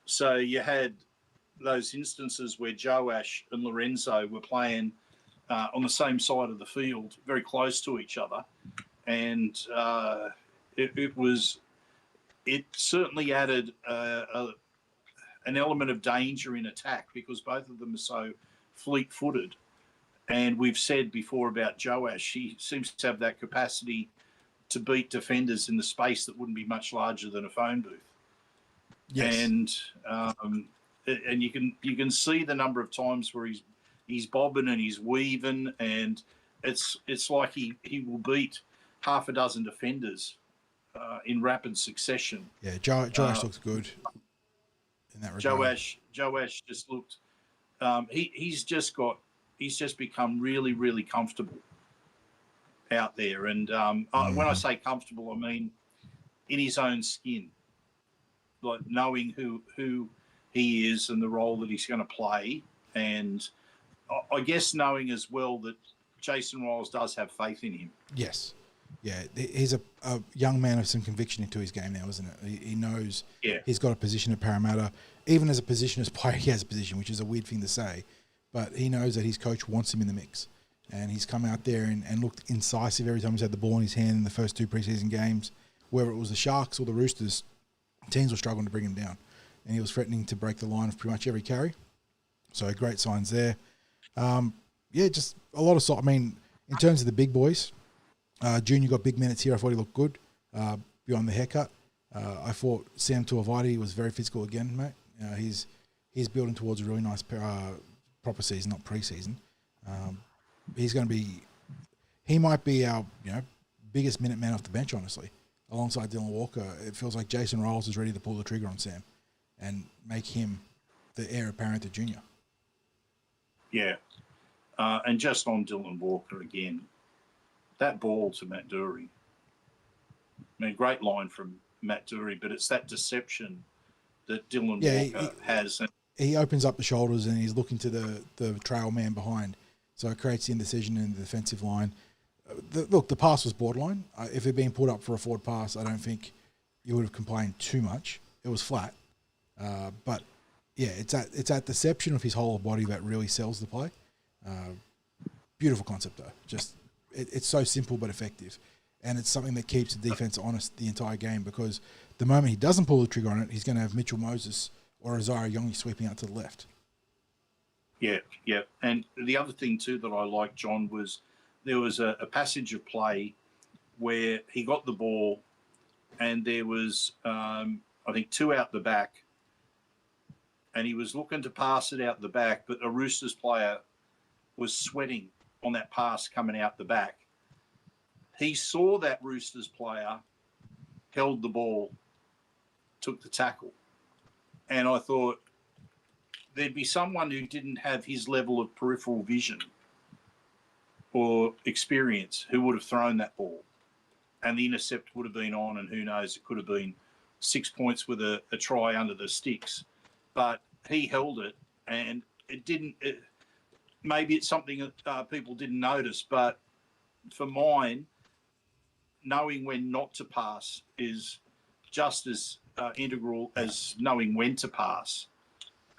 So you had those instances where Joash and Lorenzo were playing on the same side of the field, very close to each other. And it certainly added an element of danger in attack because both of them are so fleet-footed. And we've said before about Joash, he seems to have that capacity to beat defenders in the space that wouldn't be much larger than a phone booth. Yes. And you can see the number of times where he's bobbing and he's weaving, and it's like he will beat half a dozen defenders in rapid succession. Yeah, Joash looks good in that regard. Joash just looked. He's just become really, really comfortable out there. And when I say comfortable, I mean in his own skin, like knowing who he is and the role that he's going to play. And I guess knowing as well that Jason Ryles does have faith in him. Yes. Yeah, he's a young man with some conviction into his game now, isn't it? He knows he's got a position at Parramatta. Even as a positionless player, he has a position, which is a weird thing to say. But he knows that his coach wants him in the mix. And he's come out there and looked incisive every time he's had the ball in his hand in the first two preseason games. Whether it was the Sharks or the Roosters, teams were struggling to bring him down. And he was threatening to break the line of pretty much every carry. So great signs there. Just a lot of... I mean, in terms of the big boys, Junior got big minutes here. I thought he looked good beyond the haircut. I thought Sam Tuivasa was very physical again, mate. He's building towards a really nice proper season, not preseason. He's going to be... He might be our biggest minute man off the bench, honestly, alongside Dylan Walker. It feels like Jason Ryles is ready to pull the trigger on Sam and make him the heir apparent to Junior. Yeah. And just on Dylan Walker again, that ball to Matt Dury. I mean, great line from Matt Dury, but it's that deception that Dylan Walker has. He opens up the shoulders and he's looking to the trail man behind. So it creates the indecision in the defensive line. The pass was borderline. If it had been pulled up for a forward pass, I don't think you would have complained too much. It was flat. But, yeah, it's that deception of his whole body that really sells the play. Beautiful concept, though. Just it's so simple but effective. And it's something that keeps the defense honest the entire game because the moment he doesn't pull the trigger on it, he's going to have Mitchell Moses or Isaiah Youngie sweeping out to the left. Yeah. And the other thing, too, that I liked, John, was there was a passage of play where he got the ball and there was, I think, two out the back, and he was looking to pass it out the back, but a Roosters player was sweating on that pass coming out the back. He saw that Roosters player, held the ball, took the tackle. And I thought there'd be someone who didn't have his level of peripheral vision or experience who would have thrown that ball. And the intercept would have been on, and who knows, it could have been 6 points with a try under the sticks. But he held it, and it didn't... maybe it's something that people didn't notice, but for mine, knowing when not to pass is just as integral as knowing when to pass.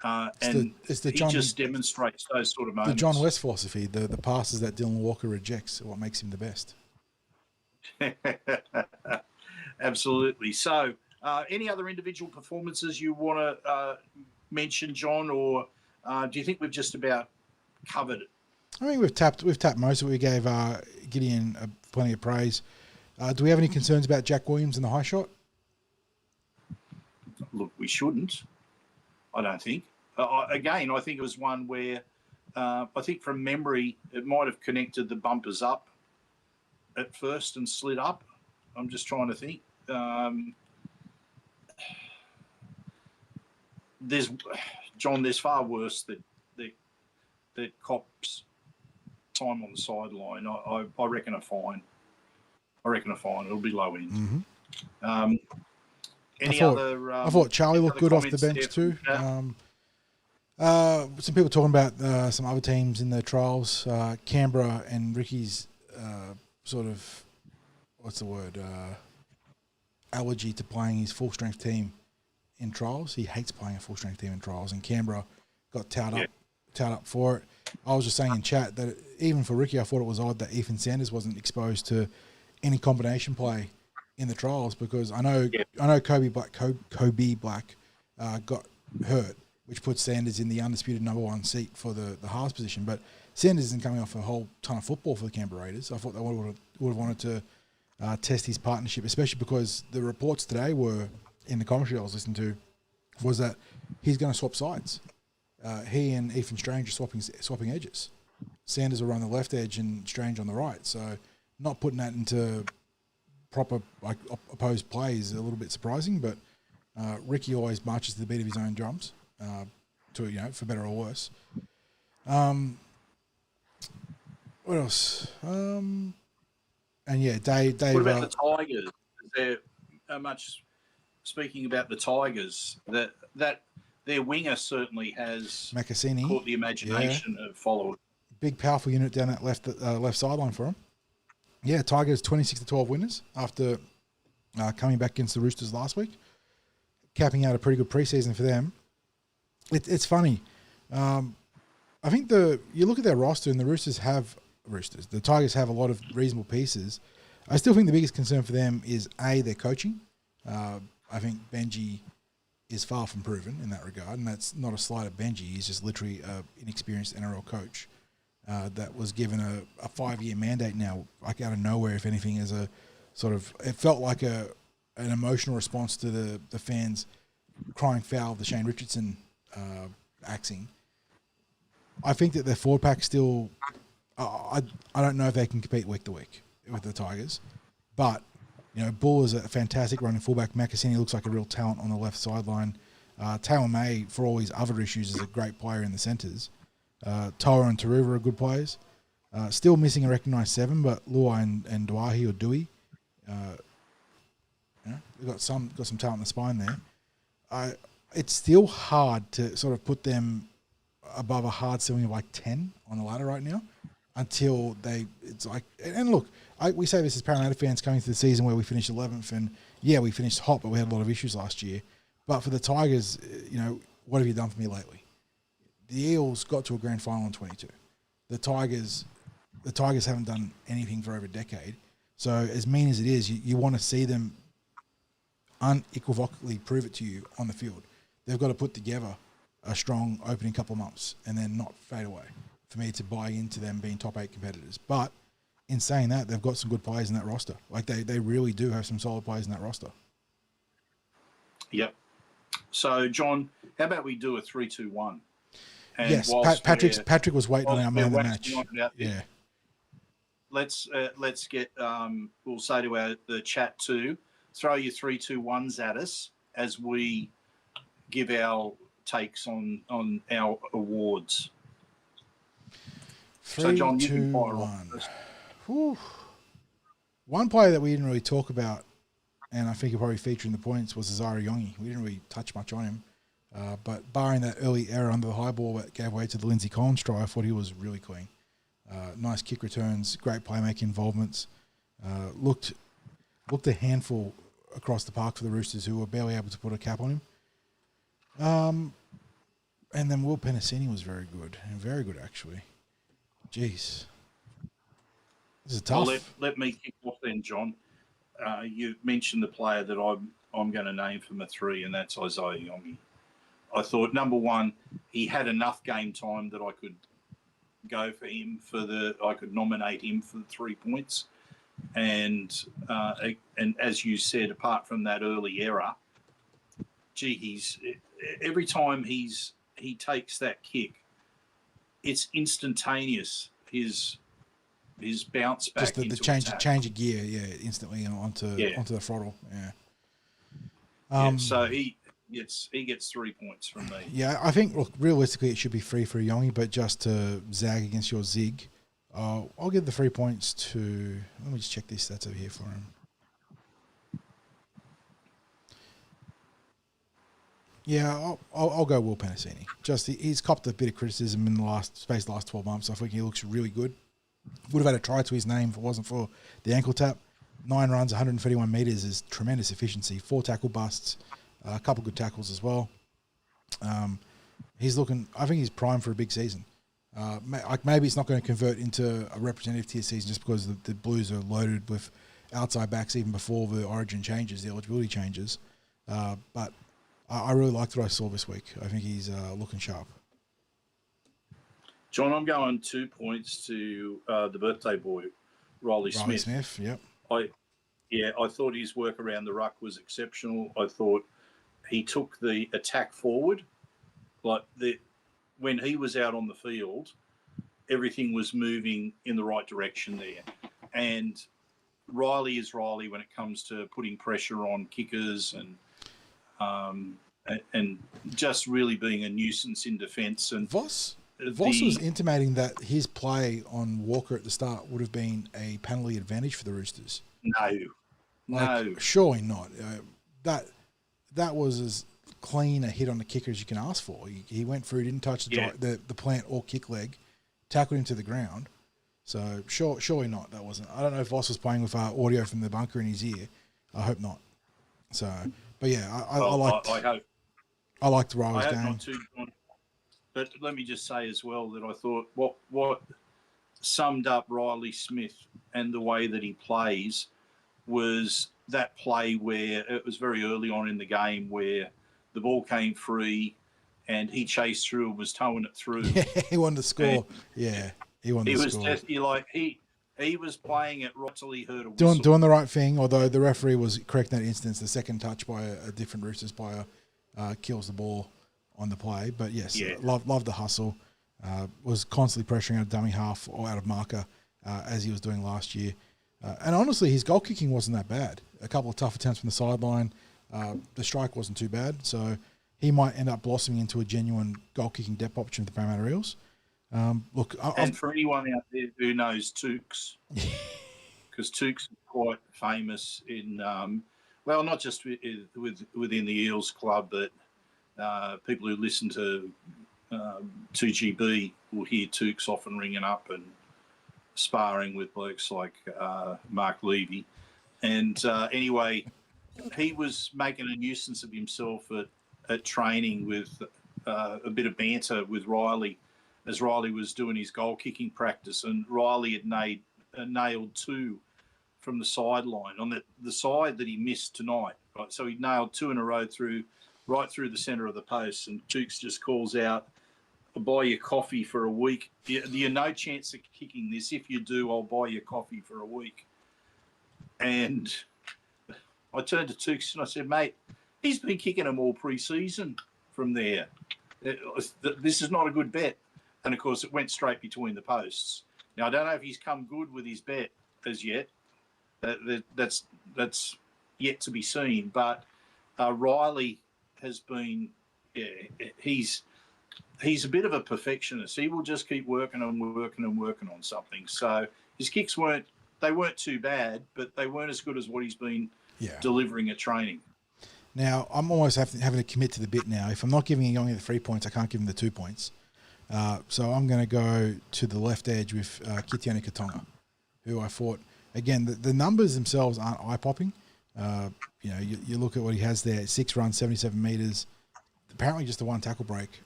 And he just demonstrates those sort of moments. The John West philosophy, the passes that Dylan Walker rejects, are what makes him the best. Absolutely. So, any other individual performances you want to mention, John, or do you think we've just about covered it? I mean, we've tapped most of it. We gave Gideon plenty of praise. Do we have any concerns about Jack Williams in the high shot? Look, we shouldn't. I don't think. Again, I think it was one where I think from memory it might have connected the bumpers up at first and slid up. I'm just trying to think. There's far worse that cops time on the sideline. I reckon a fine. It'll be low end. Mm-hmm. I thought Charlie looked good off the bench too. Some people talking about some other teams in their trials. Canberra and Ricky's sort of, what's the word, allergy to playing his full-strength team in trials. He hates playing a full-strength team in trials, and Canberra got towed up for it. I was just saying in chat that even for Ricky, I thought it was odd that Ethan Sanders wasn't exposed to any combination play in the trials, because I know Kobe Black got hurt, which puts Sanders in the undisputed number one seat for the halves position. But Sanders isn't coming off a whole ton of football for the Canberra Raiders. I thought they would have wanted to test his partnership, especially because the reports today were, in the commentary I was listening to, was that he's going to swap sides. He and Ethan Strange are swapping edges. Sanders will run the left edge and Strange on the right. So not putting that into proper opposed play is a little bit surprising, but Ricky always marches to the beat of his own drums, for better or worse. What else? And yeah, Dave. What about the Tigers? Is there much speaking about the Tigers that their winger certainly has Macassini caught the imagination of followers. Big, powerful unit down that left sideline for him. Yeah, Tigers 26-12 winners after coming back against the Roosters last week, capping out a pretty good preseason for them. It's funny. I think you look at their roster and the the Tigers have a lot of reasonable pieces. I still think the biggest concern for them is their coaching. I think Benji is far from proven in that regard, and that's not a slight at Benji. He's just literally an inexperienced NRL coach that was given a 5-year mandate now, like out of nowhere, if anything, as a sort of, it felt like an emotional response to the fans crying foul of the Shane Richardson axing. I think that their forward pack still, I don't know if they can compete week to week with the Tigers, but Bull is a fantastic running fullback. Macassini looks like a real talent on the left sideline. Taylor May, for all his other issues, is a great player in the centres. Toa and Taruva are good players. Still missing a recognised 7, but Luai and Duahi or Dewey, they've got some talent in the spine there. It's still hard to sort of put them above a hard ceiling of like 10 on the ladder right now until it's like, and look, we say this as Parramatta fans coming to the season where we finished 11th, and yeah, we finished hot, but we had a lot of issues last year. But for the Tigers, what have you done for me lately? The Eels got to a grand final in 22. The Tigers haven't done anything for over a decade. So as mean as it is, you want to see them unequivocally prove it to you on the field. They've got to put together a strong opening couple of months and then not fade away for me to buy into them being top 8 competitors. But in saying that, they've got some good players in that roster. Like they really do have some solid players in that roster. Yep. So, John, how about we do a 3-2-1? And yes, Patrick was waiting on our man of the match. Yeah. Let's get. We'll say to the chat too. Throw your 3-2-1s at us as we give our takes on our awards. 3, so, John, you can fire on first. One player that we didn't really talk about, and I think he'll probably feature in the points, was Azari Yongi. We didn't really touch much on him. But barring that early error under the high ball that gave way to the Lindsay Collins try, I thought he was really clean. Nice kick returns, great playmaking involvements. Looked a handful across the park for the Roosters, who were barely able to put a cap on him. And then Will Penasini was very good, actually. Jeez. This is tough. Well, let me kick off then, John. You mentioned the player that I'm going to name for my 3, and that's Isaiah Yongi. I thought, number one, he had enough game time that I could go for him I could nominate him for the 3 points. And as you said, apart from that early error, every time he takes that kick, it's instantaneous. His bounce back, just the change of gear, instantly onto the throttle, So he gets 3 points from me. Yeah, I think realistically it should be 3 for Yongi, but just to zag against your zig, I'll give the 3 points to. Let me just check these stats over here for him. Yeah, I'll go Will Penasini. Just he's copped a bit of criticism in the last 12 months. I think he looks really good. Would have had a try to his name if it wasn't for the ankle tap. 9 runs, 131 metres is tremendous efficiency. 4 tackle busts, a couple good tackles as well. He's looking. I think he's primed for a big season. Maybe it's not going to convert into a representative tier season just because the Blues are loaded with outside backs even before the origin changes, the eligibility changes. But I really liked what I saw this week. I think he's looking sharp. John, I'm going 2 points to the birthday boy, Riley Smith. Yep. I thought his work around the ruck was exceptional. I thought he took the attack forward. When he was out on the field, everything was moving in the right direction there. And Riley is Riley when it comes to putting pressure on kickers and just really being a nuisance in defence. And Voss was intimating that his play on Walker at the start would have been a penalty advantage for the Roosters. No. Surely not. That was as clean a hit on the kicker as you can ask for. He went through, didn't touch the plant or kick leg, tackled him to the ground. So surely not. That wasn't. I don't know if Voss was playing with audio from the bunker in his ear. I hope not. So, but yeah, I liked Riley's game. Not too, but let me just say as well that I thought what summed up Riley Smith and the way that he plays was that play where it was very early on in the game where the ball came free and he chased through and was towing it through. Yeah, he wanted to score. He wanted to score. He was playing it right till he heard a whistle. Doing the right thing, although the referee was correct in that instance. The second touch by a different Roosters player kills the ball on the play. But yes, loved the hustle. Was constantly pressuring out of dummy half or out of marker as he was doing last year. And honestly, his goal kicking wasn't that bad. A couple of tough attempts from the sideline. The strike wasn't too bad. So he might end up blossoming into a genuine goal kicking depth option for the Parramatta Eels. For anyone out there who knows Tukes, because Tukes is quite famous in, not just within the Eels club, but people who listen to 2GB will hear Tukes often ringing up and sparring with blokes like Mark Levy. And anyway, he was making a nuisance of himself at training with a bit of banter with Riley as Riley was doing his goal-kicking practice, and Riley had nailed 2 from the sideline on the side that he missed tonight. Right, so he nailed 2 in a row right through the centre of the post, and Tukes just calls out, "I'll buy you coffee for a week. You're no chance of kicking this. If you do, I'll buy you coffee for a week." And I turned to Tukes and I said, "Mate, he's been kicking them all pre-season from there. This is not a good bet." And, of course, it went straight between the posts. Now, I don't know if he's come good with his bet as yet. That's yet to be seen. But Riley has been, he's a bit of a perfectionist. He will just keep working on something. So his kicks weren't too bad, but they weren't as good as what he's been delivering at training. Now, I'm almost having to commit to the bit now. If I'm not giving Yongi the 3 points, I can't give him the 2 points. So I'm going to go to the left edge with Kitione Katonga, who I thought, again, the numbers themselves aren't eye-popping. you look at what he has there: 6 runs, 77 meters. Apparently, just the one tackle break,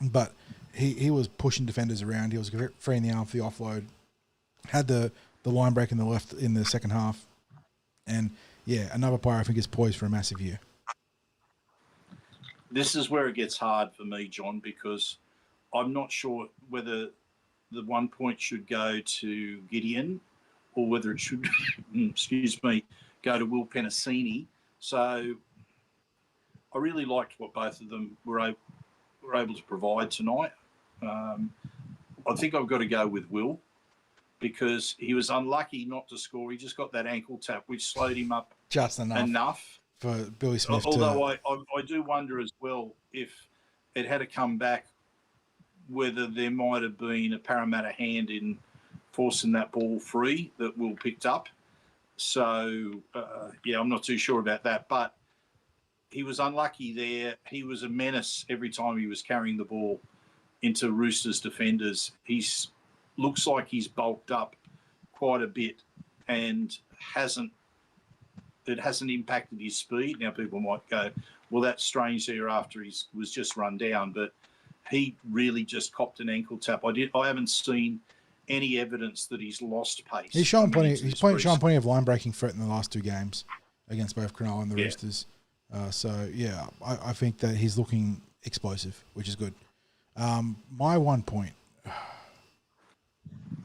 but he was pushing defenders around. He was free in the arm for the offload. Had the line break in the left in the second half, and another player I think is poised for a massive year. This is where it gets hard for me, John, because I'm not sure whether the 1 point should go to Gideon or whether it should, go to Will Penasini. So I really liked what both of them were able to provide tonight. I think I've got to go with Will because he was unlucky not to score. He just got that ankle tap, which slowed him up just enough for Billy Smith. Although I do wonder as well if it had to come back, whether there might have been a Parramatta hand in forcing that ball free that Will picked up. So, I'm not too sure about that. But he was unlucky there. He was a menace every time he was carrying the ball into Roosters defenders. Looks like he's bulked up quite a bit and it hasn't impacted his speed. Now, people might go, well, that's strange there after he was just run down. But he really just copped an ankle tap. I haven't seen any evidence that he's lost pace. He's shown plenty of line breaking threat in the last 2 games against both Cronulla and the Roosters. I think that he's looking explosive, which is good. My 1 point.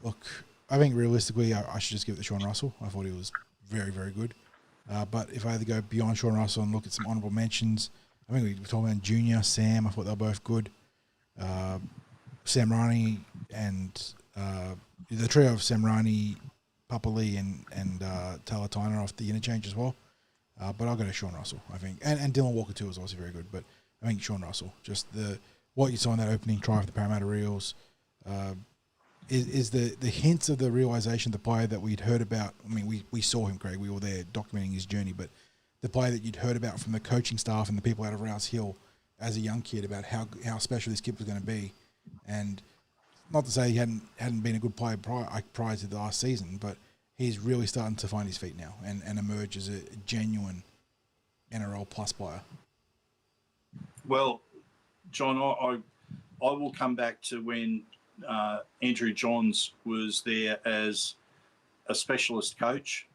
Look, I think realistically, I should just give it to Sean Russell. I thought he was very, very good. But if I had to go beyond Sean Russell and look at some honourable mentions, I think we were talking about Junior, Sam. I thought they were both good. Sam Riney and the trio of Sam Riney, Papali, and Talatina off the interchange as well. But I'll go to Sean Russell, I think. And Dylan Walker too was also very good. But I think Sean Russell, just what you saw in that opening try for the Parramatta Eels, is the hints of the realisation, the player that we'd heard about. I mean, we saw him, Craig. We were there documenting his journey. But the player that you'd heard about from the coaching staff and the people out of Rouse Hill as a young kid about how special this kid was going to be. And not to say he hadn't been a good player prior to the last season, but he's really starting to find his feet now and emerge as a genuine NRL plus player. Well, John, I will come back to when Andrew Johns was there as a specialist coach,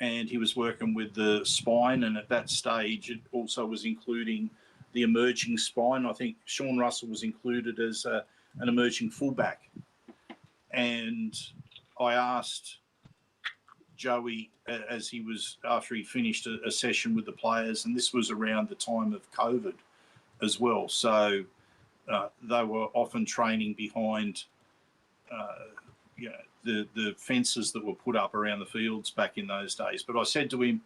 and he was working with the spine, and at that stage it also was including the emerging spine. I think Sean Russell was included as an emerging fullback. And I asked Joey after he finished a session with the players, and this was around the time of COVID as well. So they were often training behind the fences that were put up around the fields back in those days. But I said to him,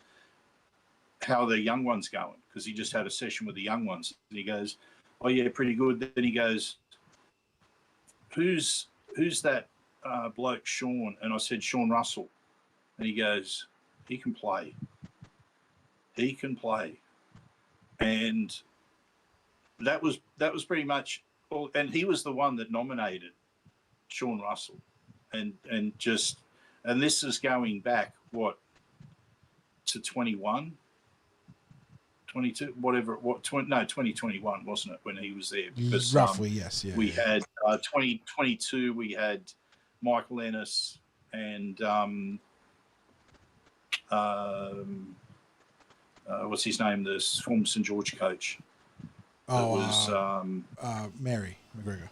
how are the young ones going? Because he just had a session with the young ones. And he goes, oh, yeah, pretty good. Then he goes, who's that bloke, Sean? And I said, Sean Russell. And he goes, he can play. He can play. And that was pretty much all. And he was the one that nominated Sean Russell. And this is going back, to 21? 22, whatever, 2021, wasn't it, when he was there? Because roughly, yes. Yeah. We had 2022, we had Michael Ennis and what's his name? The former St George coach. Mary McGregor.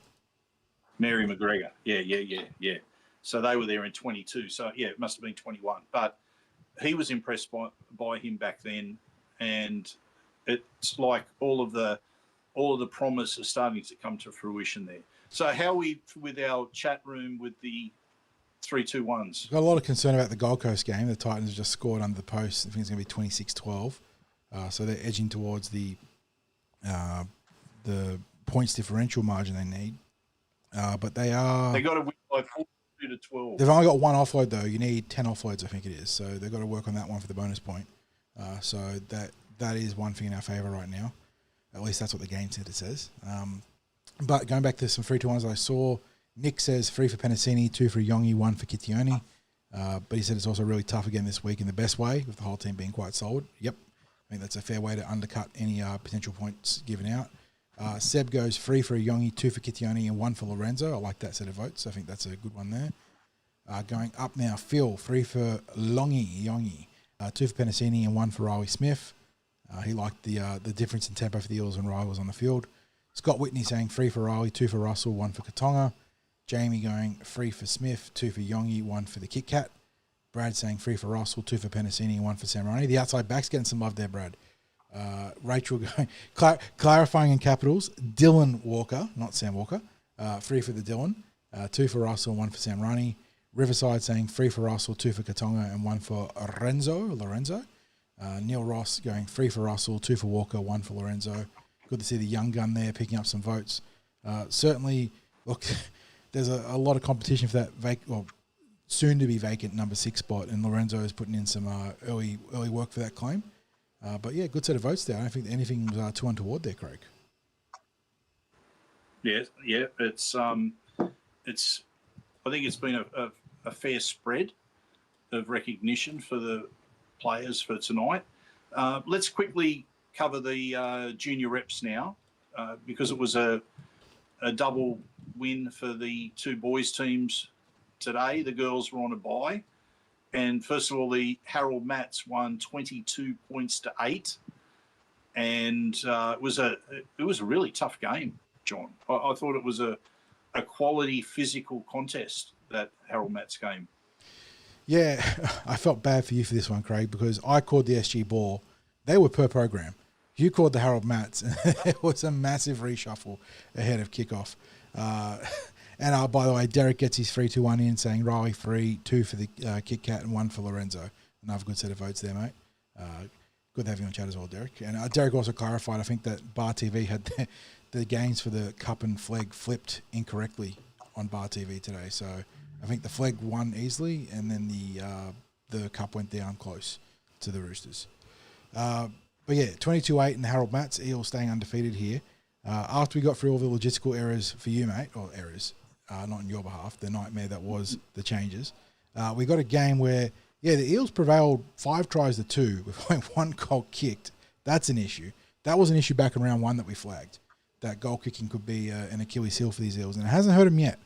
Mary McGregor. Yeah. So they were there in 22. So yeah, it must have been 21. But he was impressed by him back then, and it's like all of the promise is starting to come to fruition there. So how are we with our chat room with the 3-2-1s? Got a lot of concern about the Gold Coast game. The Titans have just scored under the post. I think it's going to be 26-12. So they're edging towards the points differential margin they need. But they got to win by 42-12. They've only got one offload though. You need 10 offloads, I think it is. So they've got to work on that one for the bonus point. So that is one thing in our favour right now. At least that's what the game centre says. But going back to some 3-2-1s I saw, Nick says 3 for Penasini, 2 for Yongi, 1 for Kitione. But he said it's also really tough again this week in the best way, with the whole team being quite solid. Yep, I think that's a fair way to undercut any potential points given out. Seb goes 3 for Yongi, 2 for Kitione, and 1 for Lorenzo. I like that set of votes. I think that's a good one there. Going up now, Phil, 3 for Yongi, 2 for Penasini, and 1 for Riley Smith. He liked the difference in tempo for the Eels when Riley was on the field. Scott Whitney saying 3 for Riley, 2 for Russell, 1 for Katonga. Jamie going 3 for Smith, 2 for Yongi, 1 for the Kit Kat. Brad saying 3 for Russell, 2 for Penasini, and 1 for Samrani. The outside back's getting some love there, Brad. Rachel going clarifying in capitals. Dylan Walker, not Sam Walker. 3 for the Dylan, 2 for Russell, 1 for Samrani. Riverside saying 3 for Russell, 2 for Katonga, and 1 for Lorenzo. Neil Ross going 3 for Russell, 2 for Walker, 1 for Lorenzo. Good to see the young gun there picking up some votes. Certainly, look, there's a lot of competition for that soon to be vacant number 6 spot, and Lorenzo is putting in some early work for that claim. But yeah, good set of votes there. I don't think anything was too untoward there, Craig. Yeah, it's I think it's been a fair spread of recognition for the players for tonight. Let's quickly cover the junior reps now, because it was a double win for the 2 boys teams today. The girls were on a bye. And first of all, the Harold Mats won 22 points to 8. And it was a really tough game, John. I thought it was a quality physical contest, that Harold Mats game. Yeah, I felt bad for you for this one, Craig, because I called the SG ball. They were per program. You called the Harold Mats, and it was a massive reshuffle ahead of kickoff. And by the way, Derek gets his 3-2-1 in, saying Riley 3, 2 for the Kit Kat, and 1 for Lorenzo. Another good set of votes there, mate. Good to have you on chat as well, Derek. And Derek also clarified, I think that Bar TV had the games for the cup and flag flipped incorrectly on Bar TV today. So I think the flag won easily, and then the cup went down close to the Roosters. But yeah, 22-8 in the Harold Mats. Eels staying undefeated here. After we got through all the logistical errors for you, mate, or errors, not on your behalf, the nightmare that was the changes, we got a game where, the Eels prevailed 5 tries to 2 with only 1 goal kicked. That's an issue. That was an issue back in round 1 that we flagged. That goal kicking could be an Achilles heel for these Eels, and it hasn't hurt them yet,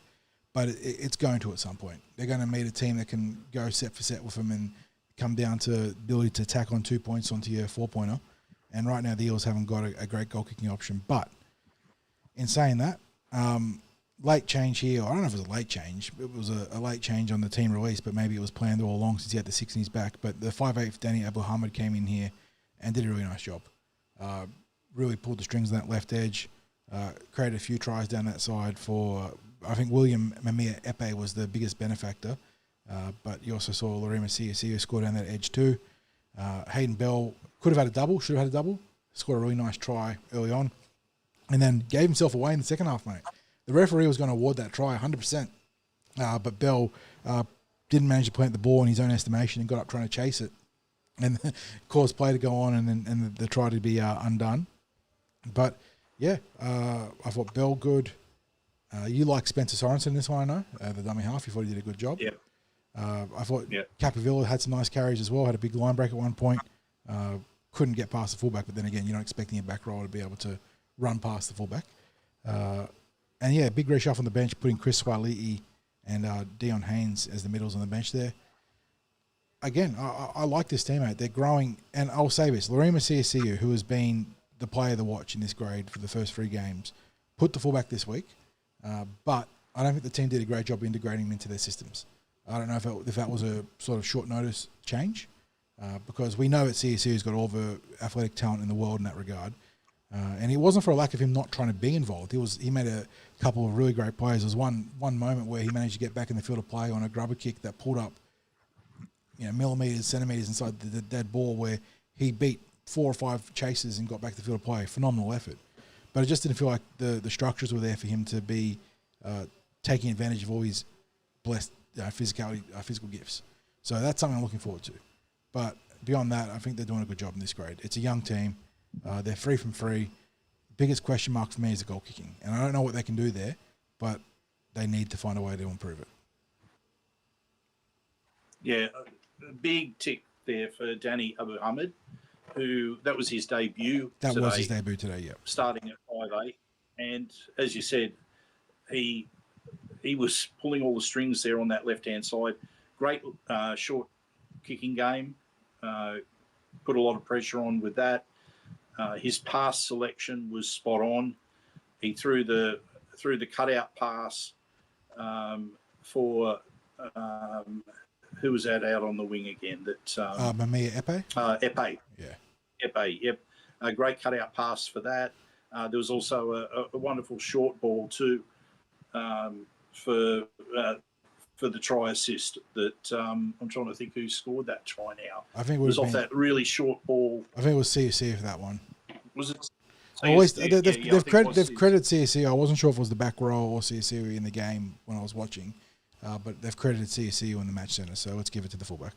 but it's going to at some point. They're going to meet a team that can go set for set with them and come down to ability to tack on 2 points onto your 4-pointer. And right now the Eels haven't got a great goal kicking option. But in saying that, late change here. I don't know if it was a late change. It was a late change on the team release, but maybe it was planned all along since he had the 6 in his back. But the 5'8" Danny Abdulhamid came in here and did a really nice job. Really pulled the strings on that left edge. Created a few tries down that side for, I think William Mamia Epe was the biggest benefactor. But you also saw Lorima Ciacio score down that edge too. Hayden Bell could have had a double, should have had a double. Scored a really nice try early on. And then gave himself away in the second half, mate. The referee was going to award that try 100%. But Bell didn't manage to plant the ball in his own estimation and got up trying to chase it. And caused play to go on and the try to be undone. But, yeah, I thought Bell good. You like Spencer Sorensen in this one, I know, the dummy half. You thought he did a good job. Yeah. I thought Capavilla had some nice carries as well, had a big line break at one point. Couldn't get past the fullback, but then again, you're not expecting a back rower to be able to run past the fullback. And yeah, big reshuffle on the bench, putting Chris Swaliti and Dion Haynes as the middles on the bench there. Again, I like this teammate. They're growing, and I'll say this, Lorima Ciacio, who has been the player to watch in this grade for the first 3 games, put the fullback this week, but I don't think the team did a great job integrating him into their systems. I don't know if that was a sort of short notice change, because we know that CSU's got all the athletic talent in the world in that regard. And it wasn't for a lack of him not trying to be involved. He made a couple of really great plays. There was one moment where he managed to get back in the field of play on a grubber kick that pulled up, millimeters, centimeters inside the dead ball, where he beat 4 or 5 chases and got back to the field of play. Phenomenal effort. But it just didn't feel like the structures were there for him to be taking advantage of all his blessed physical gifts. So that's something I'm looking forward to. But beyond that, I think they're doing a good job in this grade. It's a young team. They're 3 from 3. Biggest question mark for me is the goal kicking. And I don't know what they can do there, but they need to find a way to improve it. Yeah, a big tick there for Danny Abu Hamid, who that was his debut. That was his debut today, yeah. Starting at 5'8", and as you said, he was pulling all the strings there on that left-hand side. Great short kicking game. Put a lot of pressure on with that. His pass selection was spot on. He threw the cutout pass for who was that out on the wing again? That Mamiya Epe? Epe. Yeah. Epe, yep. A great cutout pass for that. There was also a wonderful short ball too for the try assist that I'm trying to think who scored that try now. I think it was off that really short ball. I think it was CSC for that one. Was it? Always, they've credited CSC. I wasn't sure if it was the back row or CSC in the game when I was watching, but they've credited CSC in the match centre. So let's give it to the fullback.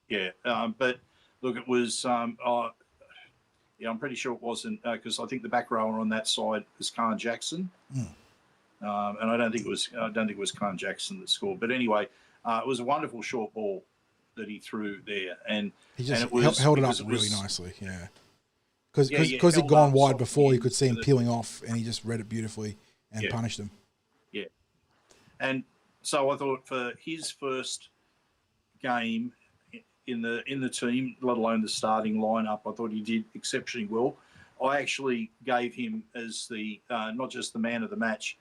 Yeah, but look, it was. Yeah, I'm pretty sure it wasn't because I think the back rower on that side was Khan Jackson, and I don't think it was Khan Jackson that scored. But anyway, it was a wonderful short ball that he threw there, and he just and it was, held it up really nicely. Yeah. Because he'd gone wide before, you could see him peeling off, and he just read it beautifully and punished him. Yeah, and so I thought for his first game in the team, let alone the starting lineup, I thought he did exceptionally well. I actually gave him as the not just the man of the match,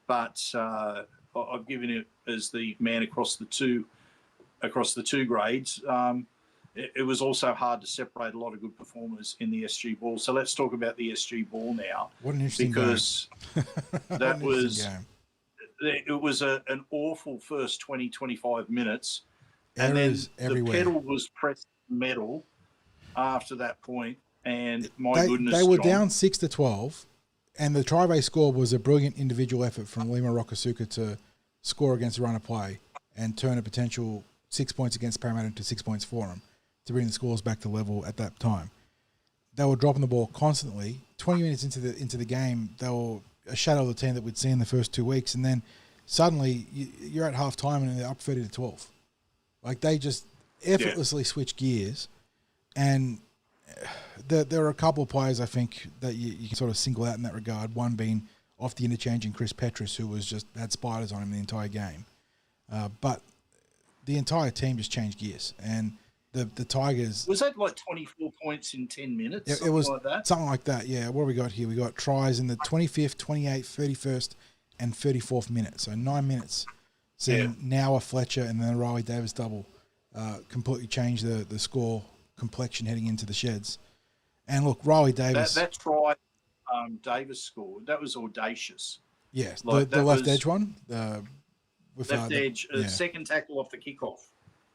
but I've given it as the man across the two grades. It was also hard to separate a lot of good performers in the SG Ball. So let's talk about the SG Ball now. What an interesting because game. That was it was an awful first 20, 25 minutes. And Errors then everywhere. The pedal was pressed metal after that point. And my goodness, they were John, down 6-12, and the try base score was a brilliant individual effort from Lima Rokosuka to score against the run of play and turn a potential 6 points against Parramatta into 6 points for them to bring the scores back to level at that time. They were dropping the ball constantly. 20 minutes into the game, they were a shadow of the team that we'd seen the first 2 weeks, and then suddenly you're at half time and they're up 30-12. Like they just effortlessly switch gears, and there are a couple of players I think that you can sort of single out in that regard. One being off the interchange and Chris Petrus, who was just had spiders on him the entire game. But the entire team just changed gears, and the Tigers... Was that like 24 points in 10 minutes? It was like that? Something like that, yeah. What have we got here? We got tries in the 25th, 28th, 31st, and 34th minute. So 9 minutes. Seeing now a Fletcher and then a Riley Davis double completely changed the score complexion heading into the sheds. And look, Riley Davis... That try Davis scored, that was audacious. Yes, like, the left edge one. Left edge, second tackle off the kickoff.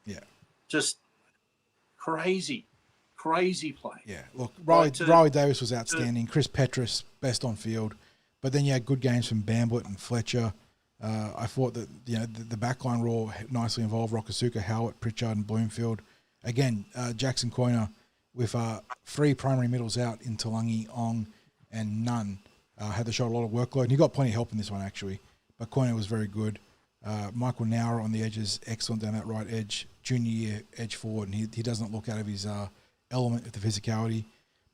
Yeah. Just crazy play. Yeah, look, Riley Davis was outstanding. Chris Petrus, best on field. But then you had good games from Bamblett and Fletcher. I thought that the backline raw nicely involved Rokosuka, Howard, Pritchard, and Bloomfield. Again, Jackson Coyner with 3 primary middles out in Talangi, Ong, and Nunn had to show a lot of workload. And he got plenty of help in this one actually, but Coyner was very good. Michael Nauer on the edges, excellent down that right edge, junior year edge forward, and he doesn't look out of his element with the physicality.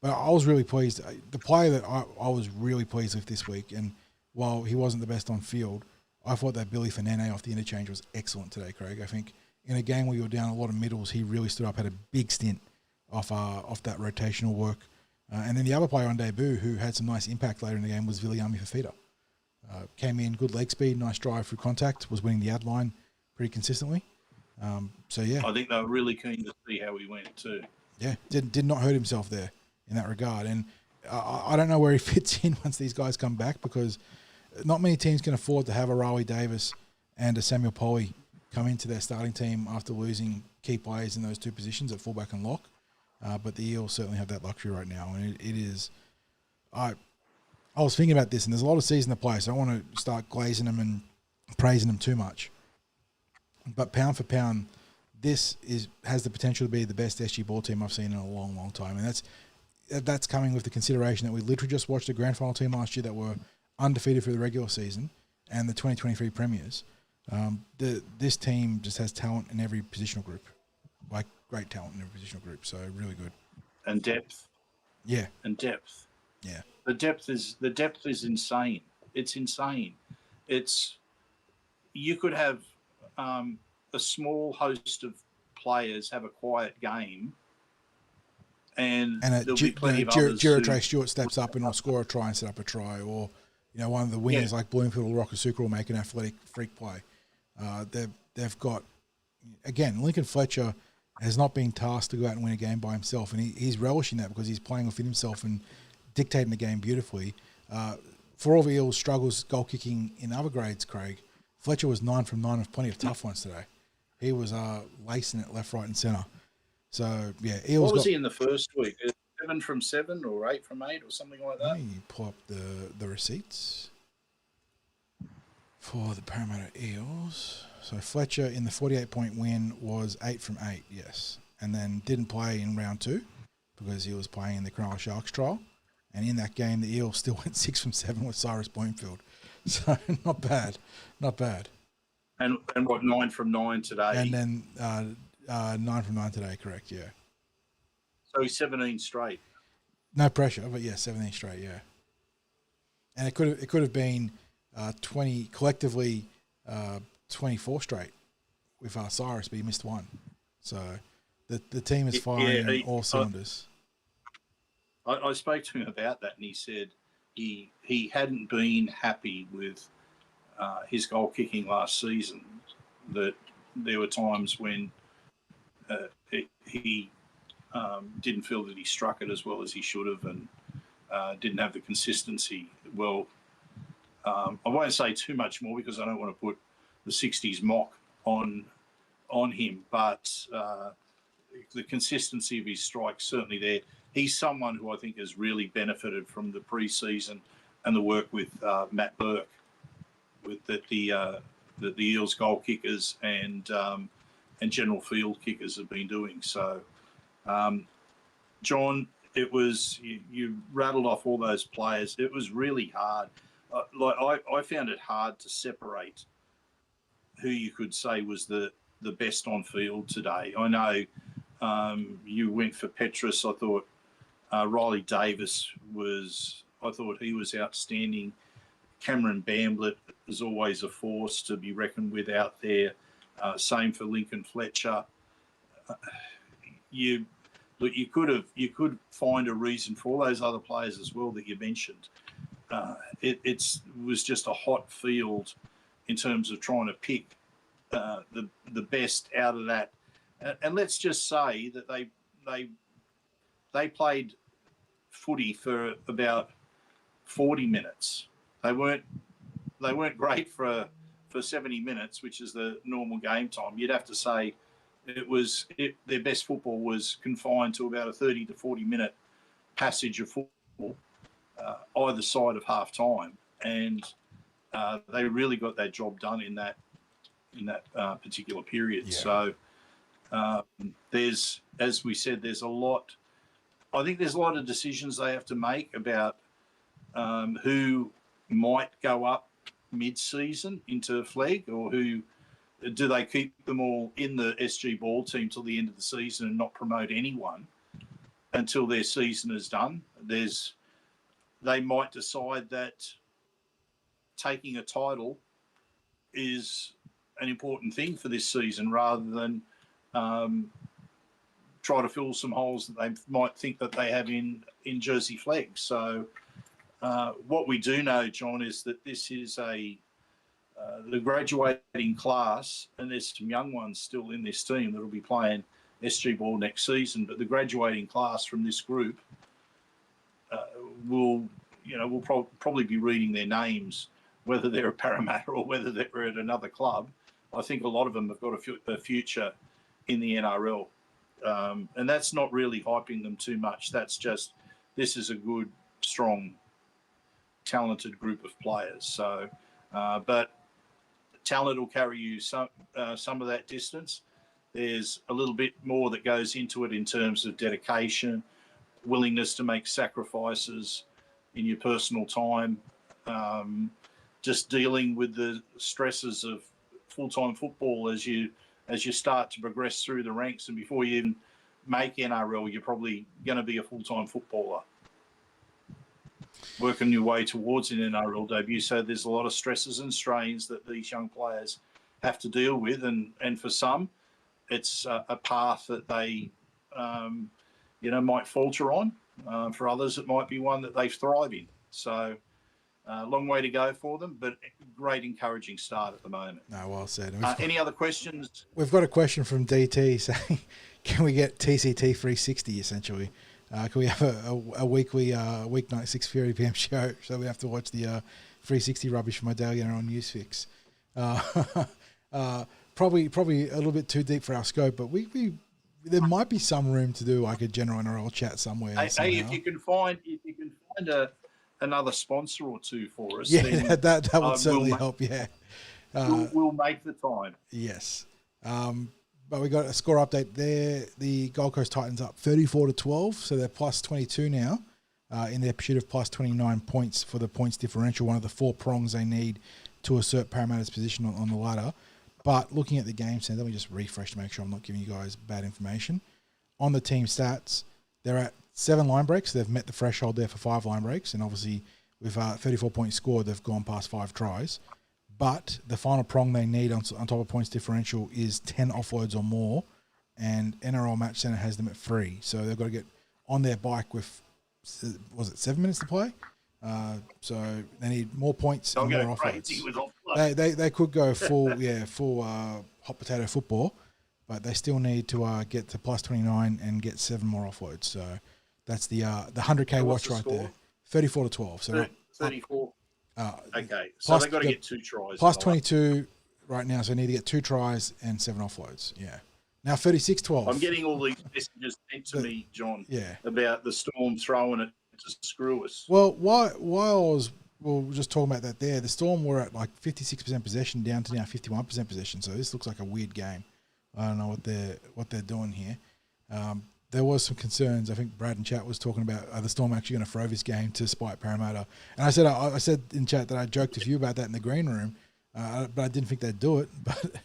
But I was really pleased. The player that I was really pleased with this week, and while he wasn't the best on field, I thought that Billy Fanene off the interchange was excellent today, Craig. I think in a game where you were down a lot of middles, he really stood up, had a big stint off that rotational work. And then the other player on debut who had some nice impact later in the game was Viliami Fafita. Came in, good leg speed, nice drive through contact, was winning the ad line pretty consistently. So, yeah. I think they were really keen to see how he went too. Yeah, did not hurt himself there in that regard. And I don't know where he fits in once these guys come back, because not many teams can afford to have a Riley Davis and a Samuel Polly come into their starting team after losing key players in those 2 positions at fullback and lock. But the Eels certainly have that luxury right now. And it is... I was thinking about this, and there's a lot of season to play, so I don't want to start glazing them and praising them too much. But pound for pound, this has the potential to be the best SG Ball team I've seen in a long, long time. And that's coming with the consideration that we literally just watched a grand final team last year that were undefeated for the regular season and the 2023 premiers. This team just has talent in every positional group, like great talent in every positional group. So really good. And depth. Yeah. And depth. Yeah. The depth is insane. It's insane. You could have a small host of players have a quiet game, and there'll be plenty of others. Tray Stewart steps up and will score a try and set up a try, or one of the wingers like Bloomfield or Rokosuka will make an athletic freak play. They've got, again, Lincoln Fletcher has not been tasked to go out and win a game by himself, and he's relishing that because he's playing within himself and dictating the game beautifully. For all the Eels' struggles goal kicking in other grades, Craig, Fletcher was 9 from 9 with plenty of tough ones today. He was lacing it left, right, and centre. So yeah, Eels. What was he in the first week? 7 from 7 or 8 from 8 or something like that? Let me pull up the receipts for the Parramatta Eels. So Fletcher in the 48-point win was 8 from 8, yes, and then didn't play in round 2 because he was playing in the Cronulla Sharks trial. And in that game, the Eels still went 6 from 7 with Cyrus Bloomfield. So not bad. And what, 9 from 9 today? And then 9 from 9 today, correct? Yeah. So he's 17 straight. No pressure, but yeah, 17 straight. Yeah. And it could have been 20 collectively, 24 straight with Cyrus, but he missed one. So the team is firing on all cylinders. I spoke to him about that, and he said he hadn't been happy with his goal kicking last season. That there were times when he didn't feel that he struck it as well as he should have, and didn't have the consistency. Well, I won't say too much more because I don't want to put the 60s mock on him, but the consistency of his strike's certainly there. He's someone who I think has really benefited from the preseason and the work with Matt Burke, with the Eels goal kickers and general field kickers have been doing. So, John, it was you rattled off all those players. It was really hard. I found it hard to separate who you could say was the best on field today. I know you went for Petrus. I thought Riley Davis I thought he was outstanding. Cameron Bamblett is always a force to be reckoned with out there. Same for Lincoln Fletcher. You could find a reason for all those other players as well that you mentioned. It was just a hot field in terms of trying to pick the best out of that. And let's just say that they played footy for about 40 minutes. They weren't great for 70 minutes, which is the normal game time. You'd have to say their best football was confined to about a 30 to 40 minute passage of football either side of half time, and they really got that job done in that particular period. Yeah. So there's, as we said, there's a lot. I think there's a lot of decisions they have to make about who might go up mid-season into flag, or who do they keep them all in the SG ball team till the end of the season and not promote anyone until their season is done. They might decide that taking a title is an important thing for this season rather than try to fill some holes that they might think that they have in jersey flags. So what we do know, John, is that this is the graduating class, and there's some young ones still in this team that will be playing SG ball next season, but the graduating class from this group will probably be reading their names, whether they're at Parramatta or whether they're at another club. I think a lot of them have got a future in the NRL. And that's not really hyping them too much. That's just, this is a good, strong, talented group of players. So, but talent will carry you some of that distance. There's a little bit more that goes into it in terms of dedication, willingness to make sacrifices in your personal time, just dealing with the stresses of full-time football as you start to progress through the ranks, and before you even make NRL, you're probably going to be a full-time footballer, working your way towards an NRL debut. So there's a lot of stresses and strains that these young players have to deal with, and for some, it's a path that they, might falter on. For others, it might be one that they thrive in. So long way to go for them, but great encouraging start at the moment. No, well said. Any other questions? We've got a question from DT saying, can we get TCT 360 essentially? Can we have a weekly weeknight 6:30 p.m. show so we have to watch the 360 rubbish from my daily on Newsfix? Probably a little bit too deep for our scope, but there might be some room to do like a general NRL chat somewhere. Hey, if you can find another sponsor or two for us, yeah, then, that would certainly help. Yeah, we'll make the time. Yes. But we got a score update there. The Gold Coast Titans up 34-12, so they're plus 22 now in their pursuit of plus 29 points for the points differential, one of the 4 prongs they need to assert Parramatta's position on the ladder. But looking at the game center, let me just refresh to make sure I'm not giving you guys bad information. On the team stats, they're at 7 line breaks. They've met the threshold there for 5 line breaks, and obviously with 34 points scored, they've gone past 5 tries. But the final prong they need on top of points differential is 10 offloads or more, and NRL Match Center has them at 3. So they've got to get on their bike with, was it 7 minutes to play? So they need more points and more offloads. They could go full hot potato football, but they still need to get to plus 29 and get 7 more offloads. So that's the 100K watch right there. 34-12. So 34. Okay, so plus they've got to get 2 tries. Plus 22 right now, so they need to get 2 tries and 7 offloads. Yeah. Now 36-12. I'm getting all these messages sent to me, John, about the Storm throwing it to screw us. Well, while we were just talking about that there, the Storm were at like 56% possession down to now 51% possession, so this looks like a weird game. I don't know what they're doing here. There was some concerns. I think Brad in chat was talking about are the Storm actually going to throw this game to spite Parramatta? And I said in chat that I joked with you about that in the green room, but I didn't think they'd do it. But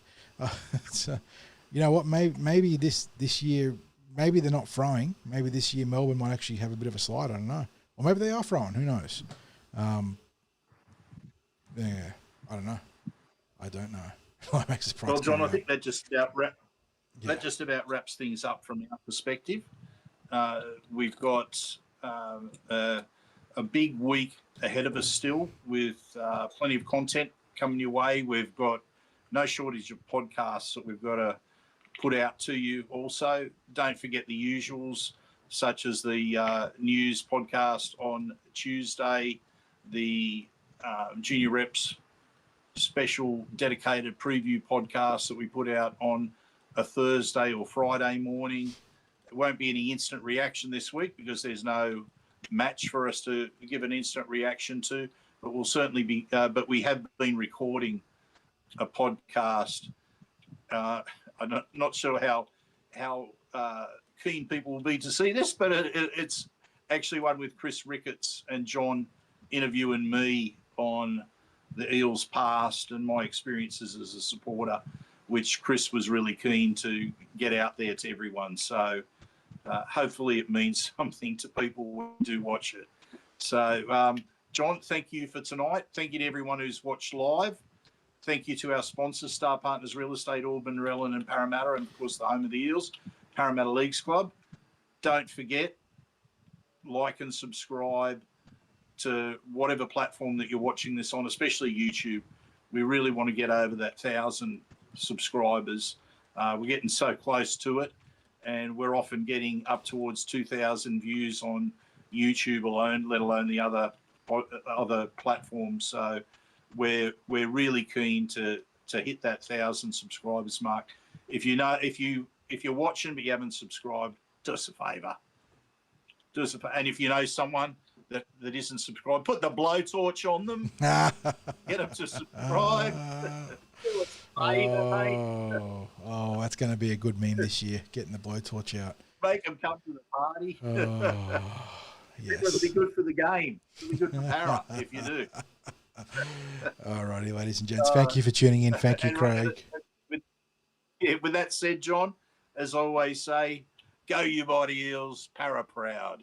you know what? Maybe this year, maybe they're not throwing. Maybe this year Melbourne might actually have a bit of a slide. I don't know. Or maybe they are throwing. Who knows? Yeah, I don't know. That makes us well, John, I think that just about wraps things up from our perspective. We've got a big week ahead of us still with plenty of content coming your way. We've got no shortage of podcasts that we've got to put out to you also. Don't forget the usuals, such as the news podcast on Tuesday, the Junior Reps special dedicated preview podcast that we put out on a Thursday or Friday morning. There won't be any instant reaction this week because there's no match for us to give an instant reaction to, but we'll certainly be, but we have been recording a podcast. I'm not sure how keen people will be to see this, but it's actually one with Chris Ricketts and John interviewing me on the Eels past and my experiences as a supporter, which Chris was really keen to get out there to everyone. So hopefully it means something to people who do watch it. So, John, thank you for tonight. Thank you to everyone who's watched live. Thank you to our sponsors, Star Partners Real Estate, Auburn, Rellan and Parramatta, and, of course, the home of the Eels, Parramatta Leagues Club. Don't forget, like and subscribe to whatever platform that you're watching this on, especially YouTube. We really want to get over that 1,000 subscribers. We're getting so close to it, and we're often getting up towards 2,000 views on YouTube alone, let alone the other platforms. So we're really keen to hit that 1,000 subscribers mark. If you're watching but you haven't subscribed, do us a favour. And if you know someone that isn't subscribed, put the blowtorch on them. Get them to subscribe. Do us a favour, mate. Oh, that's going to be a good meme this year, getting the blowtorch out. Make them come to the party. Yes. It'll be good for the game. It'll be good for Para if you do. All righty, ladies and gents. Thank you for tuning in. Thank you, And Craig. with that said, John, as I always say, go you mighty Eels, para proud.